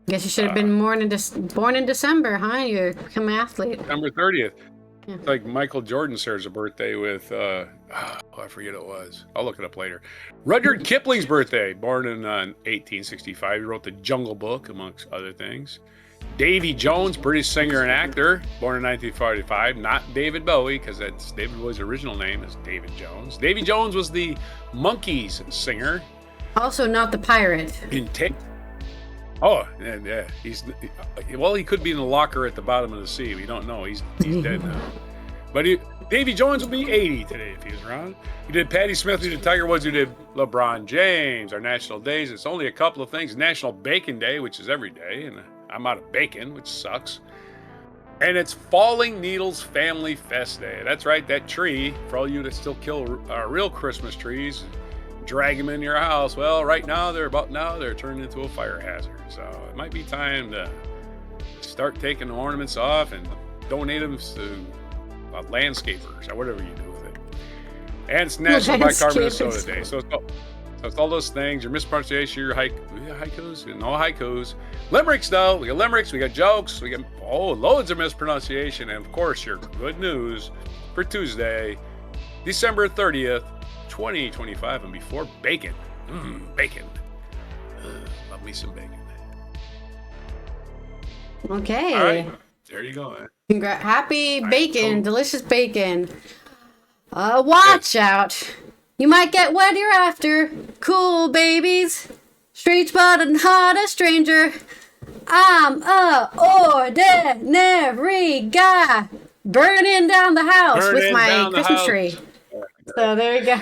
Guess you should have been born in December, huh? You become an athlete. December 30th. Yeah. It's like Michael Jordan shares a birthday with, I forget what it was. I'll look it up later. Rudyard Kipling's birthday, born in 1865. He wrote The Jungle Book, amongst other things. Davy Jones, British singer and actor, born in 1945. Not David Bowie, because that's David Bowie's original name is David Jones. Davy Jones was the Monkees singer. Also not the pirate. Oh, yeah. He could be in the locker at the bottom of the sea. We don't know. He's dead now. But Davy Jones will be 80 today if he was around. We did Patti Smith, we did Tiger Woods, we did LeBron James. Our national days, it's only a couple of things. National Bacon Day, which is every day, and I'm out of bacon, which sucks. And it's Falling Needles Family Fest Day. That's right, that tree, for all you that still kill real Christmas trees, drag them in your house. Well, right now, they're turning into a fire hazard. So it might be time to start taking the ornaments off and donate them to landscapers or whatever you do with it. And it's National Bicarbonate Day. So it's all those things, your mispronunciation, your haikus, no haikus. Limericks, though. We got limericks, we got jokes, we got loads of mispronunciation. And, of course, your good news for Tuesday, December 30th, 2025, and before bacon. Bacon. Love me some bacon. Okay. All right. There you go, man. Happy bacon, delicious bacon. Watch out. You might get wet hereafter. Cool babies. Straight spot and not a stranger. I'm a ordinary guy. Burning down the house with my Christmas tree. So there you go.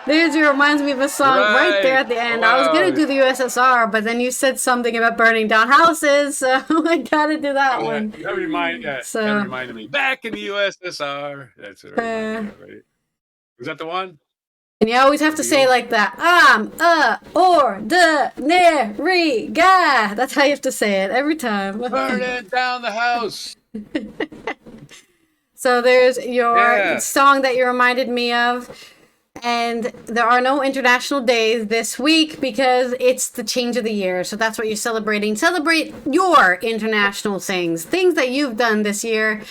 There's your reminds me of a song right there at the end. Wow. I was gonna do the USSR, but then you said something about burning down houses, so I gotta do that one. That reminded me. Back in the USSR. That's it. Right? Was that the one? And you always have to say like that. I'm a ordinary guy. That's how you have to say it every time. Burning down the house. So there's your song that you reminded me of. And there are no international days this week because it's the change of the year. So that's what you're celebrating. Celebrate your international things that you've done this year.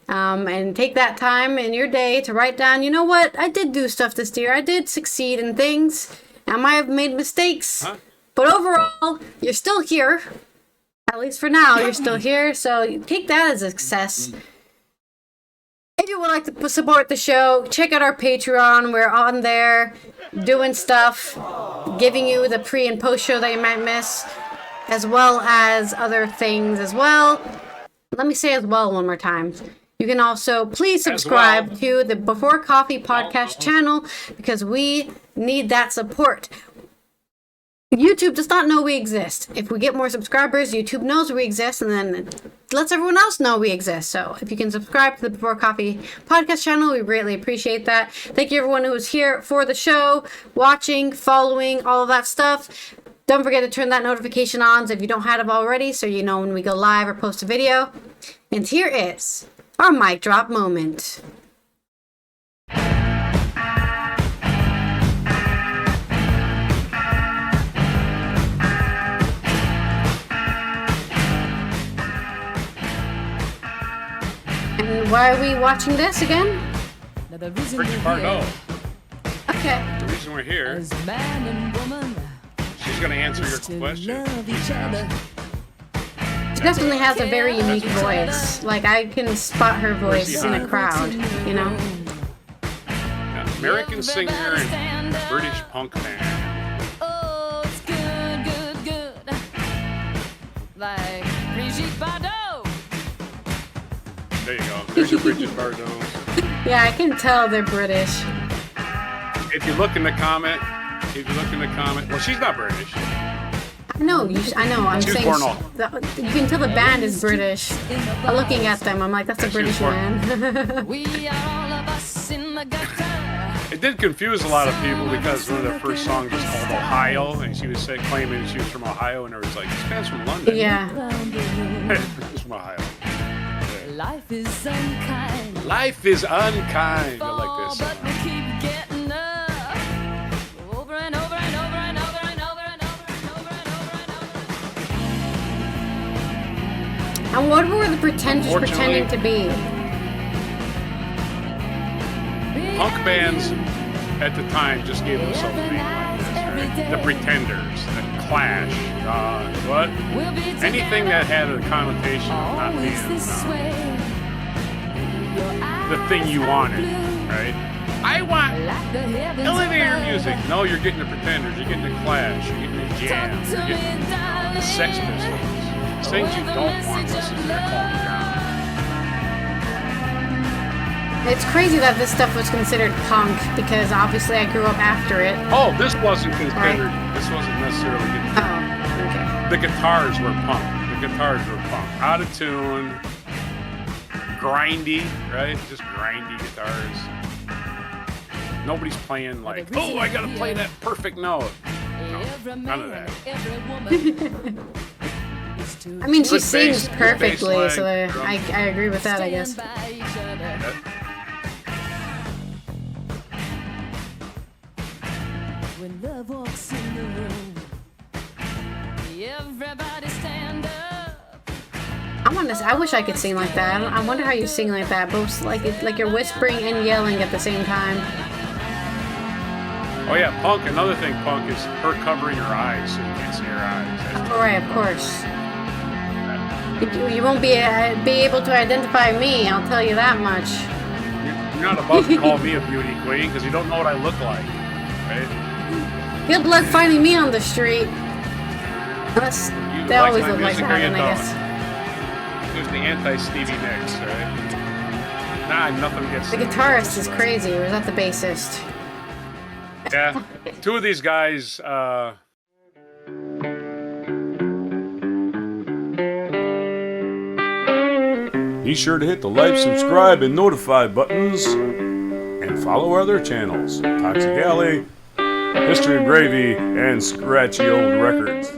And take that time in your day to write down, you know what? I did do stuff this year. I did succeed in things. I might have made mistakes. But overall, you're still here. At least for now, you're still here. So take that as a success. If you would like to support the show, check out our Patreon. We're on there doing stuff, giving you the pre and post show that you might miss, as well as other things as well. Let me say as well one more time. You can also please subscribe to the Before Coffee podcast channel because we need that support. YouTube does not know we exist. If we get more subscribers, YouTube knows we exist and then lets everyone else know we exist. So if you can subscribe to the Before Coffee podcast channel, we greatly appreciate that. Thank you everyone who was here for the show, watching, following, all of that stuff. Don't forget to turn that notification on if you don't have it already so you know when we go live or post a video. And here is our mic drop moment. And why are we watching this again? Bridget Bardot. Okay. The reason we're here, she's going to answer your question. She definitely has a very unique voice. Like, I can spot her voice in a crowd, you know? Yeah, American singer and British punk band. Oh, it's good, good, good. Like Brigitte Bardot. There you go. There's your Bridget Bardot. Yeah, I can tell they're British. If you look in the comment, well, she's not British. I know, I'm She's saying born off. you can tell the band is British. Looking at them, I'm like, that's a British man. We are all of us in the gutter. It did confuse a lot of people because one of their first songs was called Ohio, and she was claiming she was from Ohio, and there was like, this band's from London. Yeah. It's from Ohio. Life is unkind. Life is unkind. I like this But we song. keep getting up. Over and over and over and over and over and over and over and over and over. And what were the Pretenders pretending to be? Punk bands at the time just gave themselves a name like this, right? The Pretenders, the Clash, what? Anything that had a connotation of not being the thing you wanted, right? I want elevator music. No, you're getting the Pretenders, you're getting the Clash, you're getting the Jam, you're getting the Sex Pistols. Things you don't want to listen to, they're calling down. It's crazy that this stuff was considered punk because obviously I grew up after it. Oh, this wasn't considered. This wasn't necessarily good. Oh, okay. The guitars were punk. Out of tune, grindy, right? Just grindy guitars. Nobody's playing like, oh, I gotta play that perfect note. No, none of that. I mean, she Good sings bass, perfectly, good bass so line, I agree with that, I guess. When love walks in the room, everybody stand up. I wish I could sing like that. I wonder how you sing like that, both like you're whispering and yelling at the same time. Oh yeah, punk. Another thing, punk is her covering her eyes so you can't see her eyes. That's All right, of course. You won't be able to identify me. I'll tell you that much. You're not about to call me a beauty queen because you don't know what I look like, right? Good luck finding me on the street. Unless they like always my look like music or that, you and I don't? guess. There's the anti-Stevie Nicks, right? Nah, nothing against The guitarist is crazy, or is that the bassist? Yeah, two of these guys. Be sure to hit the like, subscribe, and notify buttons, and follow our other channels: Toxic Alley, History of Gravy, and Scratchy Old Records.